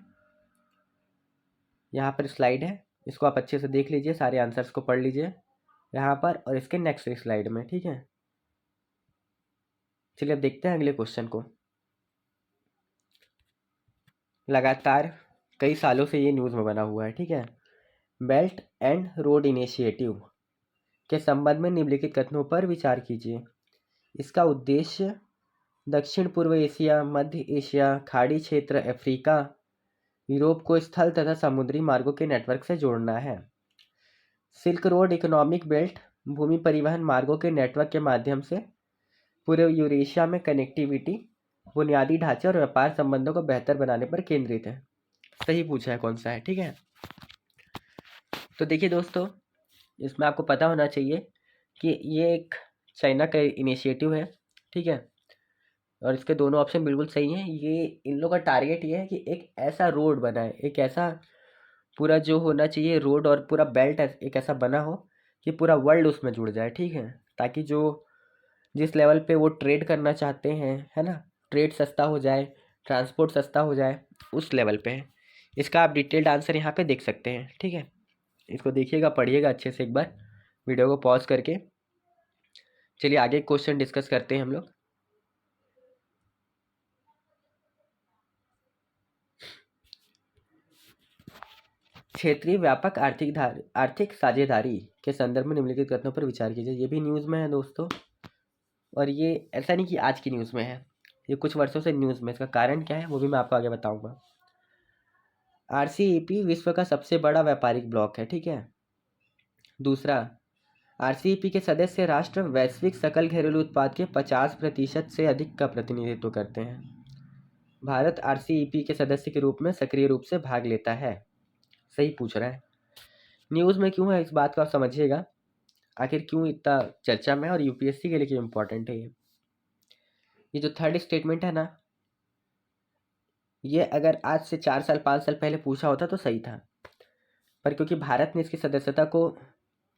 यहाँ पर स्लाइड है, इसको आप अच्छे से देख लीजिए, सारे आंसर्स को पढ़ लीजिए यहाँ पर और इसके नेक्स्ट स्लाइड में, ठीक है। चलिए अब देखते हैं अगले क्वेश्चन को। लगातार कई सालों से ये न्यूज़ में बना हुआ है, ठीक है। बेल्ट एंड रोड इनिशिएटिव के संबंध में निम्नलिखित कथनों पर विचार कीजिए। इसका उद्देश्य दक्षिण पूर्व एशिया, मध्य एशिया, खाड़ी क्षेत्र, अफ्रीका, यूरोप को स्थल तथा समुद्री मार्गों के नेटवर्क से जोड़ना है। सिल्क रोड इकोनॉमिक बेल्ट भूमि परिवहन मार्गों के नेटवर्क के माध्यम से पूरे यूरेशिया में कनेक्टिविटी, बुनियादी ढांचे और व्यापार संबंधों को बेहतर बनाने पर केंद्रित है। सही पूछा है कौन सा है, ठीक है। तो देखिए दोस्तों, इसमें आपको पता होना चाहिए कि ये एक चाइना का इनिशिएटिव है, ठीक है, और इसके दोनों ऑप्शन बिल्कुल सही हैं। ये इन लोगों का टारगेट ये है कि एक ऐसा रोड बनाए, एक ऐसा पूरा जो होना चाहिए रोड और पूरा बेल्ट एक ऐसा बना हो कि पूरा वर्ल्ड उसमें जुड़ जाए, ठीक है, ताकि जो जिस लेवल पे वो ट्रेड करना चाहते हैं, है ना, ट्रेड सस्ता हो जाए, ट्रांसपोर्ट सस्ता हो जाए, उस लेवल पे है। इसका आप डिटेल्ड आंसर यहाँ पे देख सकते हैं, ठीक है। इसको देखिएगा, पढ़िएगा अच्छे से एक बार वीडियो को पॉज करके। चलिए आगे क्वेश्चन डिस्कस करते हैं हम लोग। क्षेत्रीय व्यापक आर्थिक साझेदारी के संदर्भ में निम्नलिखित कथनों पर विचार कीजिए। ये भी न्यूज़ में है दोस्तों, और ये ऐसा नहीं कि आज की न्यूज़ में है, ये कुछ वर्षों से न्यूज़ में। इसका कारण क्या है वो भी मैं आपको आगे बताऊंगा। RCEP विश्व का सबसे बड़ा व्यापारिक ब्लॉक है, ठीक है। दूसरा, RCEP के सदस्य राष्ट्र वैश्विक सकल घरेलू उत्पाद के 50% से अधिक का प्रतिनिधित्व करते हैं। भारत RCEP के सदस्य के रूप में सक्रिय रूप से भाग लेता है। सही पूछ रहा है। न्यूज़ में क्यों है इस बात को आप समझिएगा, आखिर क्यों इतना चर्चा में, और यूपीएससी के लिए क्यों इम्पोर्टेंट है ये जो थर्ड स्टेटमेंट है ना, ये अगर आज से 4 साल 5 साल पहले पूछा होता तो सही था, पर क्योंकि भारत ने इसकी सदस्यता को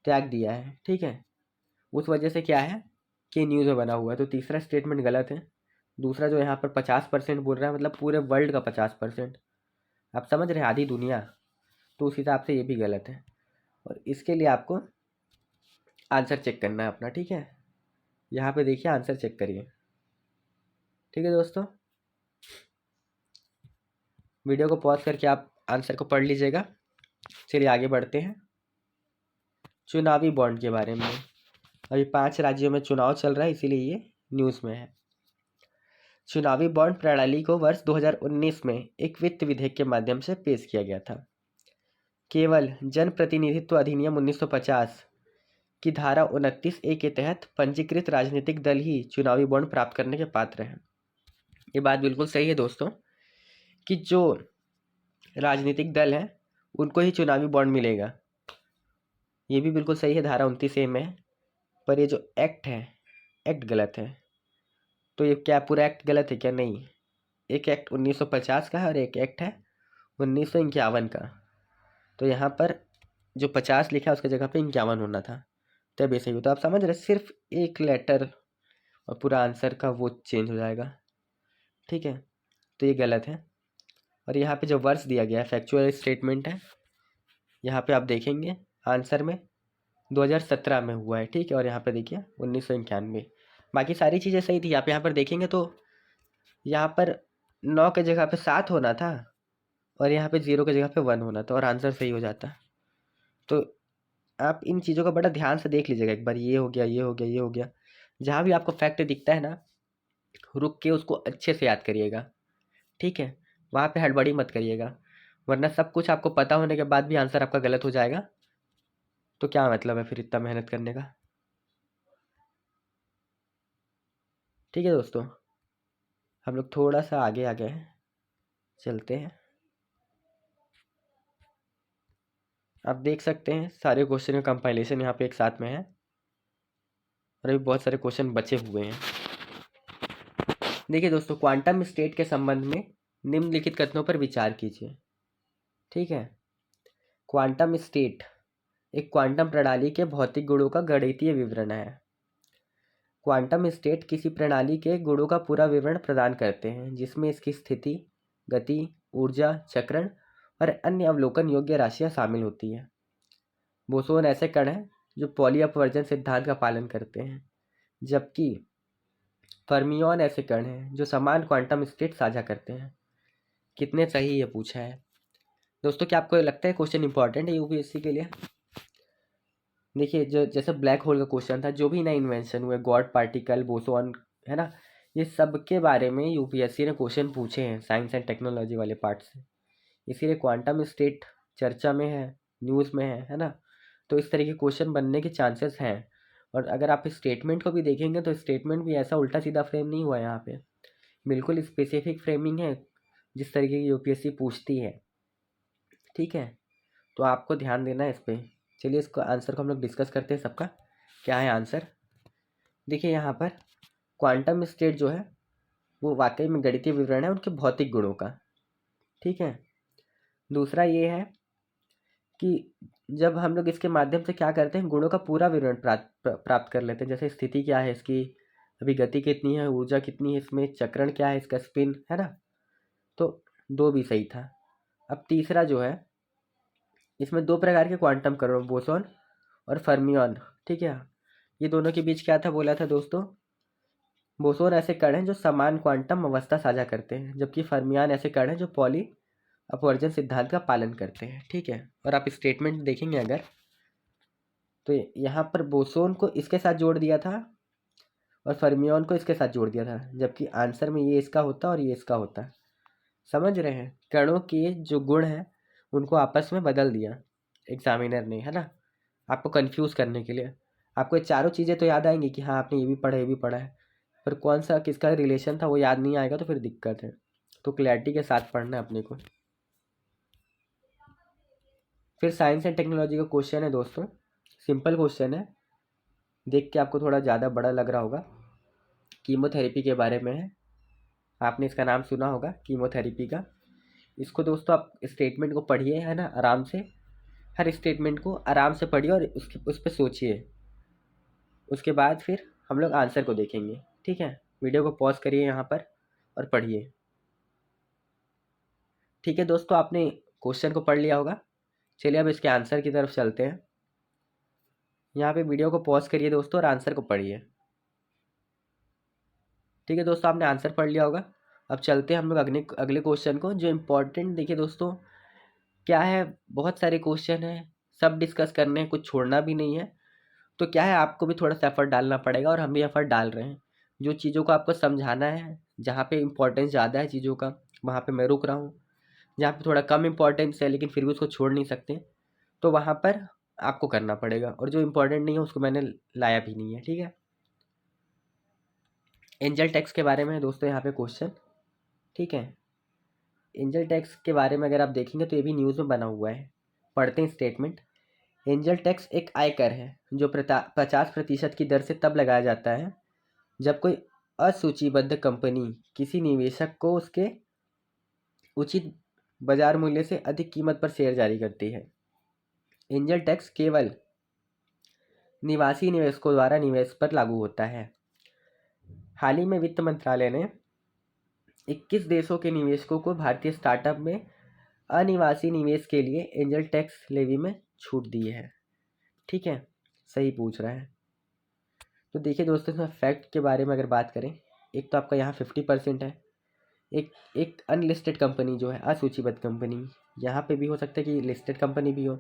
त्याग दिया है, ठीक है, उस वजह से क्या है कि न्यूज़ में बना हुआ है। तो तीसरा स्टेटमेंट गलत है। दूसरा जो यहाँ पर 50% बोल रहा है, मतलब पूरे वर्ल्ड का 50%, आप समझ रहे हैं, आधी दुनिया, तो उस हिसाब से ये भी गलत है। और इसके लिए आपको आंसर चेक करना है अपना, ठीक है। यहाँ पे देखिए, आंसर चेक करिए, ठीक है दोस्तों। वीडियो को पॉज करके आप आंसर को पढ़ लीजिएगा। चलिए आगे बढ़ते हैं चुनावी बॉन्ड के बारे में। अभी 5 राज्यों में चुनाव चल रहा है, इसीलिए ये न्यूज़ में है। चुनावी बॉन्ड प्रणाली को वर्ष 2019 में एक वित्त विधेयक के माध्यम से पेश किया गया था। केवल जनप्रतिनिधित्व अधिनियम 1950 की धारा 29A के तहत पंजीकृत राजनीतिक दल ही चुनावी बॉन्ड प्राप्त करने के पात्र हैं। ये बात बिल्कुल सही है दोस्तों, कि जो राजनीतिक दल हैं उनको ही चुनावी बॉन्ड मिलेगा। ये भी बिल्कुल सही है, धारा 29A में। पर ये जो एक्ट है, एक्ट गलत है। तो ये क्या पूरा एक्ट गलत है क्या? नहीं, एक एक्ट 1950 का है और एक एक्ट है 1951 का। तो यहाँ पर जो 50 लिखा है उसकी जगह पे 51 होना था, तब ये सही हो। तो आप समझ रहे, सिर्फ एक लेटर और पूरा आंसर का वो चेंज हो जाएगा, ठीक है। तो ये गलत है। और यहाँ पे जो वर्ष दिया गया है फैक्चुअल स्टेटमेंट है, यहाँ पे आप देखेंगे आंसर में 2017 में हुआ है, ठीक है। और यहाँ पे देखिए 1991। बाकी सारी चीज़ें सही थी। आप यहाँ पर देखेंगे तो यहाँ पर 9 के जगह पे 7 होना था, और यहाँ पे 0 के जगह पे 1 होना था, और आंसर सही हो जाता। तो आप इन चीज़ों का बड़ा ध्यान से देख लीजिएगा एक बार। ये हो गया, ये हो गया, ये हो गया। जहाँ भी आपको फैक्ट दिखता है ना, रुक के उसको अच्छे से याद करिएगा, ठीक है। वहाँ पे हड़बड़ी मत करिएगा, वरना सब कुछ आपको पता होने के बाद भी आंसर आपका गलत हो जाएगा, तो क्या मतलब है फिर इतना मेहनत करने का, ठीक है दोस्तों। हम लोग थोड़ा सा आगे आ गए हैं, चलते हैं। आप देख सकते हैं सारे क्वेश्चन का कंपाइलेशन यहाँ पे एक साथ में है, और अभी बहुत सारे क्वेश्चन बचे हुए हैं। देखिए दोस्तों, क्वांटम स्टेट के संबंध में निम्नलिखित कथनों पर विचार कीजिए, ठीक है। क्वांटम स्टेट एक क्वांटम प्रणाली के भौतिक गुणों का गणितीय विवरण है। क्वांटम स्टेट किसी प्रणाली के गुणों का पूरा विवरण प्रदान करते हैं, जिसमें इसकी स्थिति, गति, ऊर्जा, चक्रण और अन्य अवलोकन योग्य राशियां शामिल होती हैं। बोसोन ऐसे कण हैं जो पॉली अपवर्जन सिद्धांत का पालन करते हैं, जबकि फर्मियन ऐसे कण हैं जो समान क्वांटम स्टेट साझा करते हैं। कितने सही ये पूछा है दोस्तों। क्या आपको लगता है क्वेश्चन इंपॉर्टेंट है यूपीएससी के लिए? देखिए, जो जैसे ब्लैक होल का क्वेश्चन था, जो भी नए इन्वेंशन हुए, गॉड पार्टिकल, बोसोन, है ना, ये सब के बारे में यूपीएससी ने क्वेश्चन पूछे हैं साइंस एंड टेक्नोलॉजी वाले पार्ट से। इसीलिए क्वांटम स्टेट चर्चा में है, न्यूज़ में है ना। तो इस तरह के क्वेश्चन बनने के चांसेस हैं। और अगर आप स्टेटमेंट को भी देखेंगे तो स्टेटमेंट भी ऐसा उल्टा सीधा फ्रेम नहीं हुआ है, यहाँ पे बिल्कुल स्पेसिफिक फ्रेमिंग है जिस तरीके की यूपीएससी पूछती है, ठीक है। तो आपको ध्यान देना है इस पर। चलिए इसको आंसर को हम लोग डिस्कस करते हैं सबका। क्या है आंसर? देखिए यहाँ पर क्वांटम स्टेट जो है वो वाकई में गणितीय विवरण है उनके भौतिक गुणों का, ठीक है। दूसरा ये है कि जब हम लोग इसके माध्यम से क्या करते हैं, गुणों का पूरा विवरण प्राप्त कर लेते हैं। जैसे स्थिति क्या है इसकी, अभी गति कितनी है, ऊर्जा कितनी है इसमें, चक्रण क्या है इसका, स्पिन, है ना। तो 2 भी सही था। अब तीसरा जो है, इसमें 2 प्रकार के क्वांटम कण, बोसोन और फर्मियन, ठीक है। ये दोनों के बीच क्या था बोला था दोस्तों? बोसोन ऐसे कण हैं जो समान क्वांटम अवस्था साझा करते हैं, जबकि फर्मियान ऐसे कण हैं जो पॉली अपवर्जन सिद्धांत का पालन करते हैं। ठीक है, और आप स्टेटमेंट देखेंगे अगर, तो यहाँ पर बोसोन को इसके साथ जोड़ दिया था और फर्मियोन को इसके साथ जोड़ दिया था, जबकि आंसर में ये इसका होता और ये इसका होता। समझ रहे हैं? कणों के जो गुण हैं उनको आपस में बदल दिया एग्जामिनर ने, है ना, आपको कंफ्यूज करने के लिए। आपको ये चारों चीज़ें तो याद आएंगी कि हाँ आपने ये भी पढ़ा ये भी पढ़ा है, पर कौन सा किसका रिलेशन था वो याद नहीं आएगा तो फिर दिक्कत है। तो क्लैरिटी के साथ पढ़ना है अपने को। फिर साइंस एंड टेक्नोलॉजी का क्वेश्चन है दोस्तों, सिंपल क्वेश्चन है, देख के आपको थोड़ा ज़्यादा बड़ा लग रहा होगा। कीमोथेरेपी के बारे में है, आपने इसका नाम सुना होगा कीमोथेरेपी का। इसको दोस्तों आप स्टेटमेंट को पढ़िए, है ना, आराम से, हर स्टेटमेंट को आराम से पढ़िए और उस पर सोचिए। उसके बाद फिर हम लोग आंसर को देखेंगे। ठीक है, वीडियो को पॉज करिए यहाँ पर और पढ़िए। ठीक है दोस्तों, आपने क्वेश्चन को पढ़ लिया होगा। चलिए अब इसके आंसर की तरफ चलते हैं। यहाँ पे वीडियो को पॉज करिए दोस्तों और आंसर को पढ़िए। ठीक है दोस्तों, आपने आंसर पढ़ लिया होगा। अब चलते हैं हम लोग अगले अगले क्वेश्चन को, जो इम्पोर्टेंट, देखिए दोस्तों क्या है, बहुत सारे क्वेश्चन हैं, सब डिस्कस करने हैं, कुछ छोड़ना भी नहीं है। तो क्या है, आपको भी थोड़ा सा एफर्ट डालना पड़ेगा और हम भी एफर्ट डाल रहे हैं। जो चीज़ों को आपको समझाना है, जहाँ पे इम्पोर्टेंस ज़्यादा है चीज़ों का, वहाँ पे मैं रुक रहा हूँ। जहाँ पे थोड़ा कम इम्पोर्टेंस है लेकिन फिर भी उसको छोड़ नहीं सकते, तो वहाँ पर आपको करना पड़ेगा। और जो इम्पोर्टेंट नहीं है उसको मैंने लाया भी नहीं है। ठीक है, एंजल टैक्स के बारे में है दोस्तों यहाँ पे क्वेश्चन। ठीक है, एंजल टैक्स के बारे में अगर आप देखेंगे तो ये भी न्यूज़ में बना हुआ है। पढ़ते हैं स्टेटमेंट। एंजल टैक्स एक आयकर है जो 50% की दर से तब लगाया जाता है जब कोई असूचीबद्ध कंपनी किसी निवेशक को उसके उचित बाजार मूल्य से अधिक कीमत पर शेयर जारी करती है। एंजल टैक्स केवल निवासी निवेशकों द्वारा निवेश पर लागू होता है। हाल ही में वित्त मंत्रालय ने 21 देशों के निवेशकों को भारतीय स्टार्टअप में अनिवासी निवेश के लिए एंजल टैक्स लेवी में छूट दी है। ठीक है, सही पूछ रहा है। तो देखिए दोस्तों, इसमें फैक्ट के बारे में अगर बात करें, एक तो आपका यहाँ 50% है। एक अनलिस्टेड कंपनी जो है, असूचीबद्ध कंपनी, यहाँ पे भी हो सकता है कि लिस्टेड कंपनी भी हो।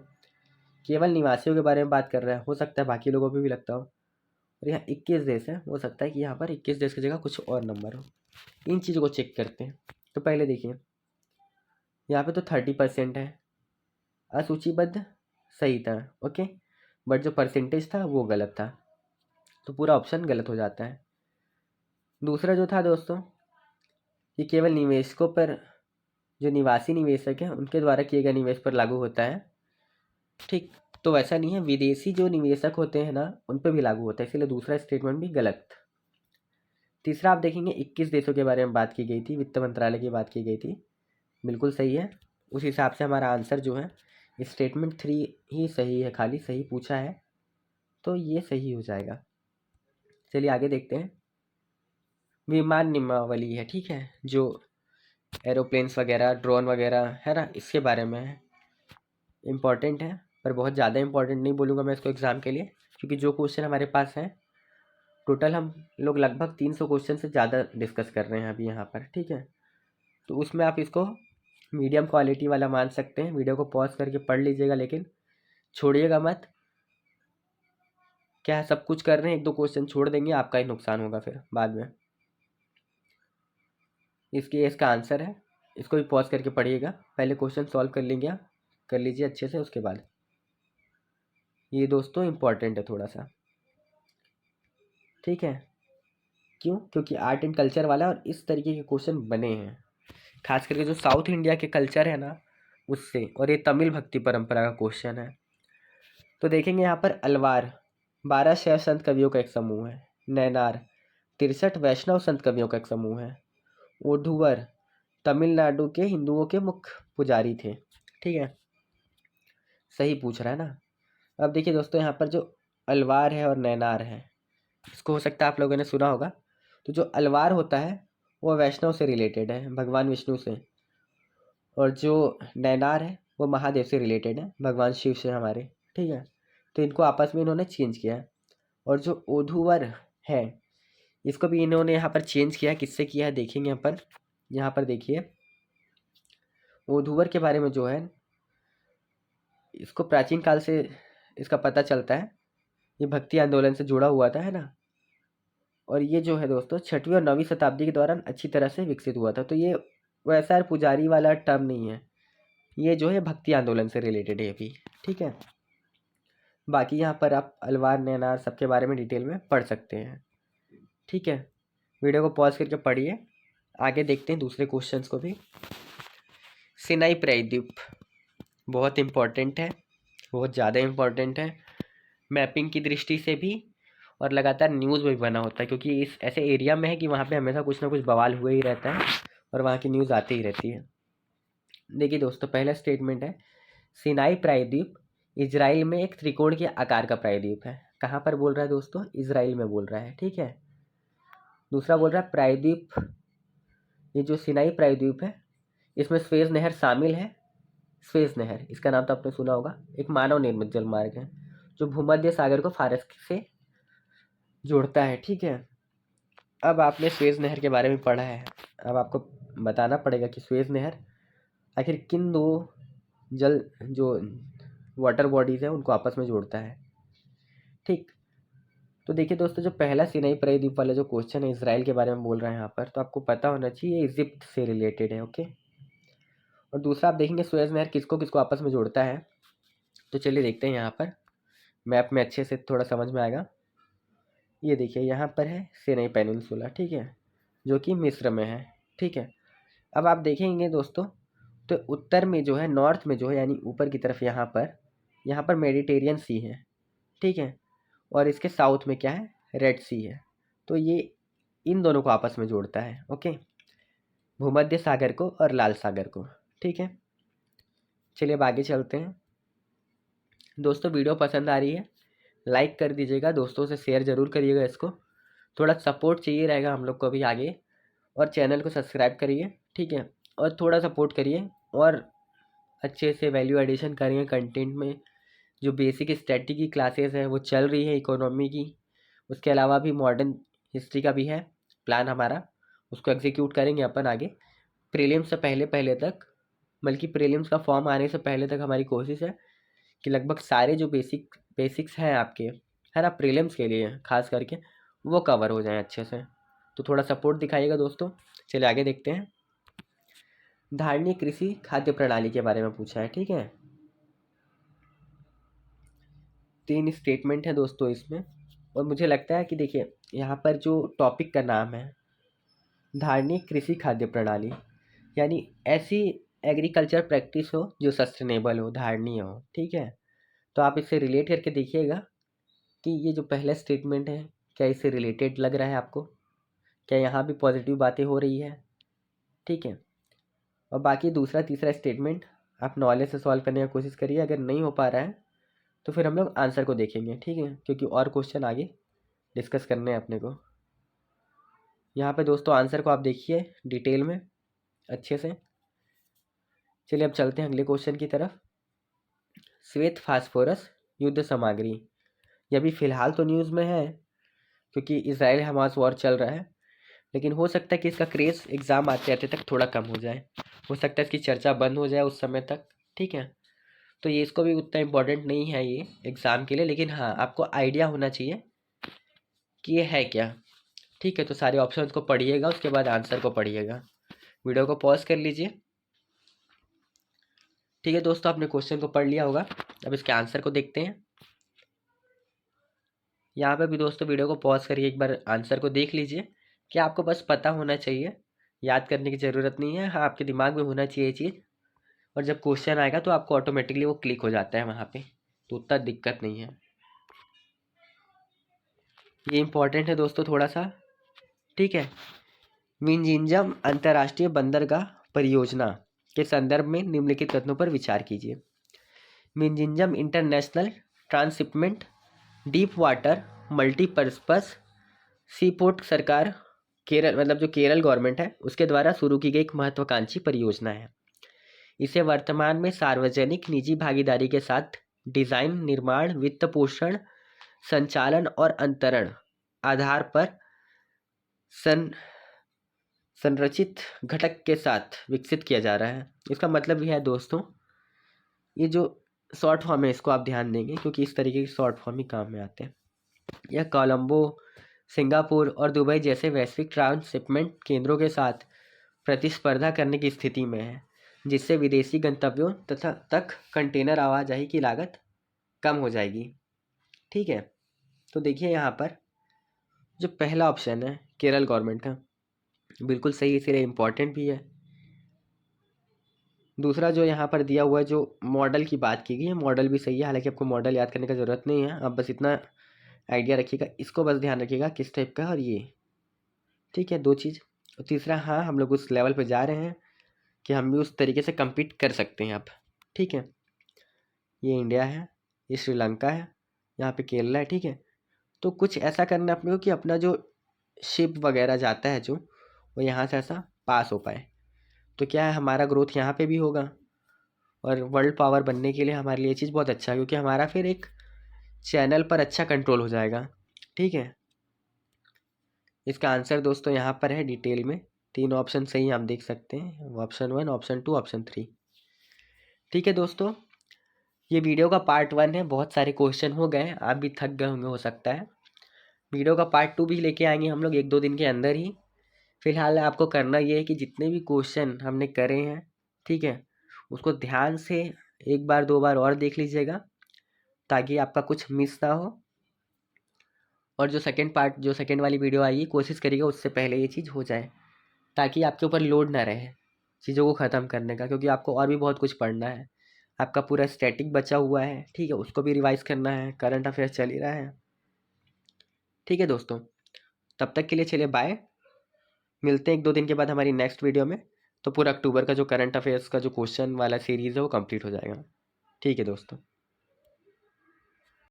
केवल निवासियों के बारे में बात कर रहा है, हो सकता है बाकी लोगों पे भी लगता हो। और यहाँ 21 देश है, हो सकता है कि यहाँ पर 21 देश की जगह कुछ और नंबर हो। इन चीज़ों को चेक करते हैं। तो पहले देखिए, यहाँ पे तो 30% है, असूचीबद्ध सही था, ओके, बट जो परसेंटेज था वो गलत था, तो पूरा ऑप्शन गलत हो जाता है। दूसरा जो था दोस्तों, कि केवल निवेशकों पर, जो निवासी निवेशक हैं उनके द्वारा किए गए निवेश पर लागू होता है। ठीक, तो वैसा नहीं है, विदेशी जो निवेशक होते हैं ना उन पर भी लागू होता है, इसलिए दूसरा स्टेटमेंट भी गलत। तीसरा आप देखेंगे 21 देशों के बारे में बात की गई थी, वित्त मंत्रालय की बात की गई थी, बिल्कुल सही है। उस हिसाब से हमारा आंसर जो है स्टेटमेंट 3 ही सही है, खाली सही पूछा है तो ये सही हो जाएगा। चलिए आगे देखते हैं। विमान नियमावली है, ठीक है, जो एरोप्लेन्स वगैरह, ड्रोन वगैरह है ना, इसके बारे में है, इम्पॉर्टेंट है, पर बहुत ज़्यादा इम्पॉर्टेंट नहीं बोलूँगा मैं इसको एग्ज़ाम के लिए, क्योंकि जो क्वेश्चन हमारे पास हैं टोटल, हम लोग लगभग 300 क्वेश्चन से ज़्यादा डिस्कस कर रहे हैं अभी यहाँ पर। ठीक है, तो उसमें आप इसको मीडियम क्वालिटी वाला मान सकते हैं। वीडियो को पॉज करके पढ़ लीजिएगा, लेकिन छोड़िएगा मत। क्या है, सब कुछ कर रहे हैं, एक दो क्वेश्चन छोड़ देंगे, आपका ही नुकसान होगा फिर बाद में। इसका आंसर है, इसको भी पॉज करके पढ़िएगा, पहले क्वेश्चन सॉल्व कर लीजिए अच्छे से, उसके बाद। ये दोस्तों इम्पॉर्टेंट है थोड़ा सा, ठीक है, क्यों? क्योंकि आर्ट एंड कल्चर वाला और इस तरीके के क्वेश्चन बने हैं, खास करके जो साउथ इंडिया के कल्चर है ना उससे, और ये तमिल भक्ति परंपरा का क्वेश्चन है। तो देखेंगे यहाँ पर अलवार 12 शैव संत कवियों का एक समूह है। नैनार 63 वैष्णव संत कवियों का एक समूह है। ओडुवर तमिलनाडु के हिंदुओं के मुख्य पुजारी थे। ठीक है, सही पूछ रहा है ना। अब देखिए दोस्तों, यहाँ पर जो अलवार है और नैनार है, इसको हो सकता है आप लोगों ने सुना होगा। तो जो अलवार होता है वो वैष्णव से रिलेटेड है, भगवान विष्णु से, और जो नैनार है वो महादेव से रिलेटेड है, भगवान शिव से हमारे। ठीक है, तो इनको आपस में इन्होंने चेंज किया है। और जो ओधुवर है, इसको भी इन्होंने यहाँ पर चेंज किया, किससे किया है देखेंगे अपन। यहाँ पर देखिए, ओधूवर के बारे में जो है, इसको प्राचीन काल से इसका पता चलता है। ये भक्ति आंदोलन से जुड़ा हुआ था, है ना। और ये जो है दोस्तों 6वीं और 9वीं शताब्दी के दौरान अच्छी तरह से विकसित हुआ था। तो ये वैसा पुजारी वाला टर्म नहीं है, ये जो है भक्ति आंदोलन से रिलेटेड है भी। ठीक है, बाकी यहाँ पर आप अलवार नैनार सबके बारे में डिटेल में पढ़ सकते हैं। ठीक है, वीडियो को पॉज करके पढ़िए। आगे देखते हैं दूसरे क्वेश्चंस को भी। सिनाई प्रायद्वीप बहुत इम्पोर्टेंट है, बहुत ज़्यादा इम्पोर्टेंट है मैपिंग की दृष्टि से भी, और लगातार न्यूज़ भी बना होता है, क्योंकि इस ऐसे एरिया में है कि वहाँ पे हमेशा कुछ ना कुछ बवाल हुए ही रहता है और वहाँ की न्यूज़ आती ही रहती है। देखिए दोस्तों, पहला स्टेटमेंट है सिनाई प्रायद्वीप इजराइल में एक त्रिकोण के आकार का प्रायद्वीप है। कहाँ पर बोल रहा है दोस्तों? इजराइल में बोल रहा है। ठीक है, दूसरा बोल रहा है प्रायद्वीप, ये जो सिनाई प्रायद्वीप है इसमें स्वेज नहर शामिल है। स्वेज नहर, इसका नाम तो आपने सुना होगा, एक मानव निर्मित जलमार्ग है जो भूमध्य सागर को फारस से जोड़ता है। ठीक है, अब आपने स्वेज नहर के बारे में पढ़ा है, अब आपको बताना पड़ेगा कि स्वेज नहर आखिर किन दो जल जो वाटर बॉडीज़ हैं उनको आपस में जोड़ता है। ठीक, तो देखिए दोस्तों, जो पहला सिनाई प्रायद्वीप वाला जो क्वेश्चन है इसराइल के बारे में बोल रहे हैं यहाँ पर, तो आपको पता होना चाहिए इजिप्ट से रिलेटेड है। ओके, और दूसरा आप देखेंगे स्वेज नहर किसको किसको आपस में जोड़ता है। तो चलिए देखते हैं, यहाँ पर मैप में अच्छे से थोड़ा समझ में आएगा। ये देखिए यहाँ पर है सिनाई पेनिनसुला, ठीक है, जो कि मिस्र में है। ठीक है, अब आप देखेंगे दोस्तों, तो उत्तर में जो है, नॉर्थ में जो है, यानी ऊपर की तरफ यहाँ पर मेडिटेरियन सी है। ठीक है, और इसके साउथ में क्या है? रेड सी है। तो ये इन दोनों को आपस में जोड़ता है। ओके, भूमध्य सागर को और लाल सागर को। ठीक है, चलिए अब आगे चलते हैं। दोस्तों, वीडियो पसंद आ रही है लाइक कर दीजिएगा, दोस्तों से शेयर ज़रूर करिएगा इसको, थोड़ा सपोर्ट चाहिए रहेगा हम लोग को भी आगे। और चैनल को सब्सक्राइब करिए। ठीक है, और थोड़ा सपोर्ट करिए और अच्छे से वैल्यू एडिशन करिए कंटेंट में। जो बेसिक स्टैटिक की क्लासेस है वो चल रही है इकोनॉमी की, उसके अलावा भी मॉडर्न हिस्ट्री का भी है प्लान हमारा, उसको एग्जीक्यूट करेंगे अपन आगे। प्रीलिम्स से पहले तक, बल्कि प्रीलिम्स का फॉर्म आने से पहले तक हमारी कोशिश है कि लगभग सारे जो बेसिक्स हैं आपके, है ना, प्रीलिम्स के लिए खास करके, वो कवर हो जाएं अच्छे से। तो थोड़ा सपोर्ट दिखाइएगा दोस्तों। चलिए आगे देखते हैं। धारणीय कृषि खाद्य प्रणाली के बारे में पूछा है। ठीक है, 3 स्टेटमेंट है दोस्तों इसमें, और मुझे लगता है कि देखिए यहाँ पर जो टॉपिक का नाम है धारणीय कृषि खाद्य प्रणाली, यानी ऐसी एग्रीकल्चर प्रैक्टिस हो जो सस्टेनेबल हो, धारणीय हो। ठीक है, तो आप इससे रिलेट करके देखिएगा कि ये जो पहला स्टेटमेंट है क्या इससे रिलेटेड लग रहा है आपको, क्या यहाँ भी पॉजिटिव बातें हो रही है। ठीक है, और बाकी दूसरा तीसरा स्टेटमेंट आप नॉलेज से सॉल्व करने की कोशिश करिए। अगर नहीं हो पा रहा है तो फिर हम लोग आंसर को देखेंगे। ठीक है, क्योंकि और क्वेश्चन आगे डिस्कस करने हैं अपने को। यहाँ पे दोस्तों आंसर को आप देखिए डिटेल में अच्छे से। चलिए अब चलते हैं अगले क्वेश्चन की तरफ। श्वेत फास्फोरस युद्ध सामग्री, ये अभी फ़िलहाल तो न्यूज़ में है क्योंकि इसराइल हमास वॉर चल रहा है, लेकिन हो सकता है कि इसका क्रेज़ एग्ज़ाम आते आते तक थोड़ा कम हो जाए, हो सकता है इसकी चर्चा बंद हो जाए उस समय तक। ठीक है, तो ये इसको भी उतना इम्पोर्टेंट नहीं है ये एग्ज़ाम के लिए, लेकिन हाँ आपको आइडिया होना चाहिए कि ये है क्या। ठीक है, तो सारे ऑप्शंस को पढ़िएगा, उसके बाद आंसर को पढ़िएगा। वीडियो को पॉज कर लीजिए। ठीक है दोस्तों, आपने क्वेश्चन को पढ़ लिया होगा, अब इसके आंसर को देखते हैं। यहाँ पे भी दोस्तों वीडियो को पॉज करिए, एक बार आंसर को देख लीजिए कि आपको बस पता होना चाहिए, याद करने की ज़रूरत नहीं है। हाँ, आपके दिमाग में होना चाहिए ये चीज़, और जब क्वेश्चन आएगा तो आपको ऑटोमेटिकली वो क्लिक हो जाता है वहाँ पे, तो उतना दिक्कत नहीं है। ये इम्पोर्टेंट है दोस्तों थोड़ा सा। ठीक है, मिंजिंजम अंतर्राष्ट्रीय बंदरगाह परियोजना के संदर्भ में निम्नलिखित कथनों पर विचार कीजिए। Vizhinjam international transshipment deep water multipurpose seaport सरकार केरल, मतलब जो केरल गवर्नमेंट है उसके द्वारा शुरू की गई एक महत्वाकांक्षी परियोजना है। इसे वर्तमान में सार्वजनिक निजी भागीदारी के साथ डिज़ाइन, निर्माण, वित्त पोषण, संचालन और अंतरण आधार पर सन संरचित घटक के साथ विकसित किया जा रहा है। इसका मतलब यह है दोस्तों, ये जो शॉर्ट फॉर्म है इसको आप ध्यान देंगे क्योंकि इस तरीके की शॉर्ट फॉर्म ही काम में आते हैं। यह कोलंबो, सिंगापुर और दुबई जैसे वैश्विक ट्रांसशिपमेंट केंद्रों के साथ प्रतिस्पर्धा करने की स्थिति में है, जिससे विदेशी गंतव्यों तक कंटेनर आवाजाही की लागत कम हो जाएगी। ठीक है, तो देखिए यहाँ पर जो पहला ऑप्शन है केरल गवर्नमेंट का, बिल्कुल सही, इसलिए इम्पोर्टेंट भी है। दूसरा जो यहाँ पर दिया हुआ है, जो मॉडल की बात की गई है, मॉडल भी सही है, हालांकि आपको मॉडल याद करने का ज़रूरत नहीं है, आप बस इतना आइडिया रखिएगा, इसको बस ध्यान रखिएगा किस टाइप का, और ये ठीक है, दो चीज़। और तीसरा, हाँ हम लोग उस लेवल पे जा रहे हैं कि हम भी उस तरीके से compete कर सकते हैं अब। ठीक है, ये इंडिया है, ये श्रीलंका है, यहाँ पे केरला है। ठीक है, तो कुछ ऐसा करना है अपने को कि अपना जो शिप वगैरह जाता है जो, वो यहाँ से ऐसा पास हो पाए, तो क्या है हमारा ग्रोथ यहाँ पे भी होगा, और वर्ल्ड पावर बनने के लिए हमारे लिए ये चीज़ बहुत अच्छा है, क्योंकि हमारा फिर एक चैनल पर अच्छा कंट्रोल हो जाएगा। ठीक है, इसका आंसर दोस्तों यहाँ पर है डिटेल में, 3 ऑप्शन सही आप देख सकते हैं, ऑप्शन 1, ऑप्शन 2, ऑप्शन 3। ठीक है दोस्तों, ये वीडियो का पार्ट 1 है, बहुत सारे क्वेश्चन हो गए, आप भी थक गए होंगे हो सकता है। वीडियो का पार्ट 2 भी लेके आएंगे हम लोग 1-2 दिन के अंदर ही। फिलहाल आपको करना ये है कि जितने भी क्वेश्चन हमने करे हैं, ठीक है, उसको ध्यान से 1-2 बार और देख लीजिएगा, ताकि आपका कुछ मिस ना हो। और जो सेकंड वाली वीडियो आएगी, कोशिश करिएगा उससे पहले ये चीज़ हो जाए, ताकि आपके ऊपर लोड ना रहे चीज़ों को ख़त्म करने का, क्योंकि आपको और भी बहुत कुछ पढ़ना है। आपका पूरा स्टैटिक बचा हुआ है, ठीक है, उसको भी रिवाइज करना है, करंट अफेयर्स चल ही रहा है। ठीक है दोस्तों, तब तक के लिए चलिए बाय, मिलते हैं 1-2 दिन के बाद हमारी नेक्स्ट वीडियो में। तो पूरा अक्टूबर का जो करंट अफेयर्स का जो क्वेश्चन वाला सीरीज़ है वो कंप्लीट हो जाएगा। ठीक है दोस्तों।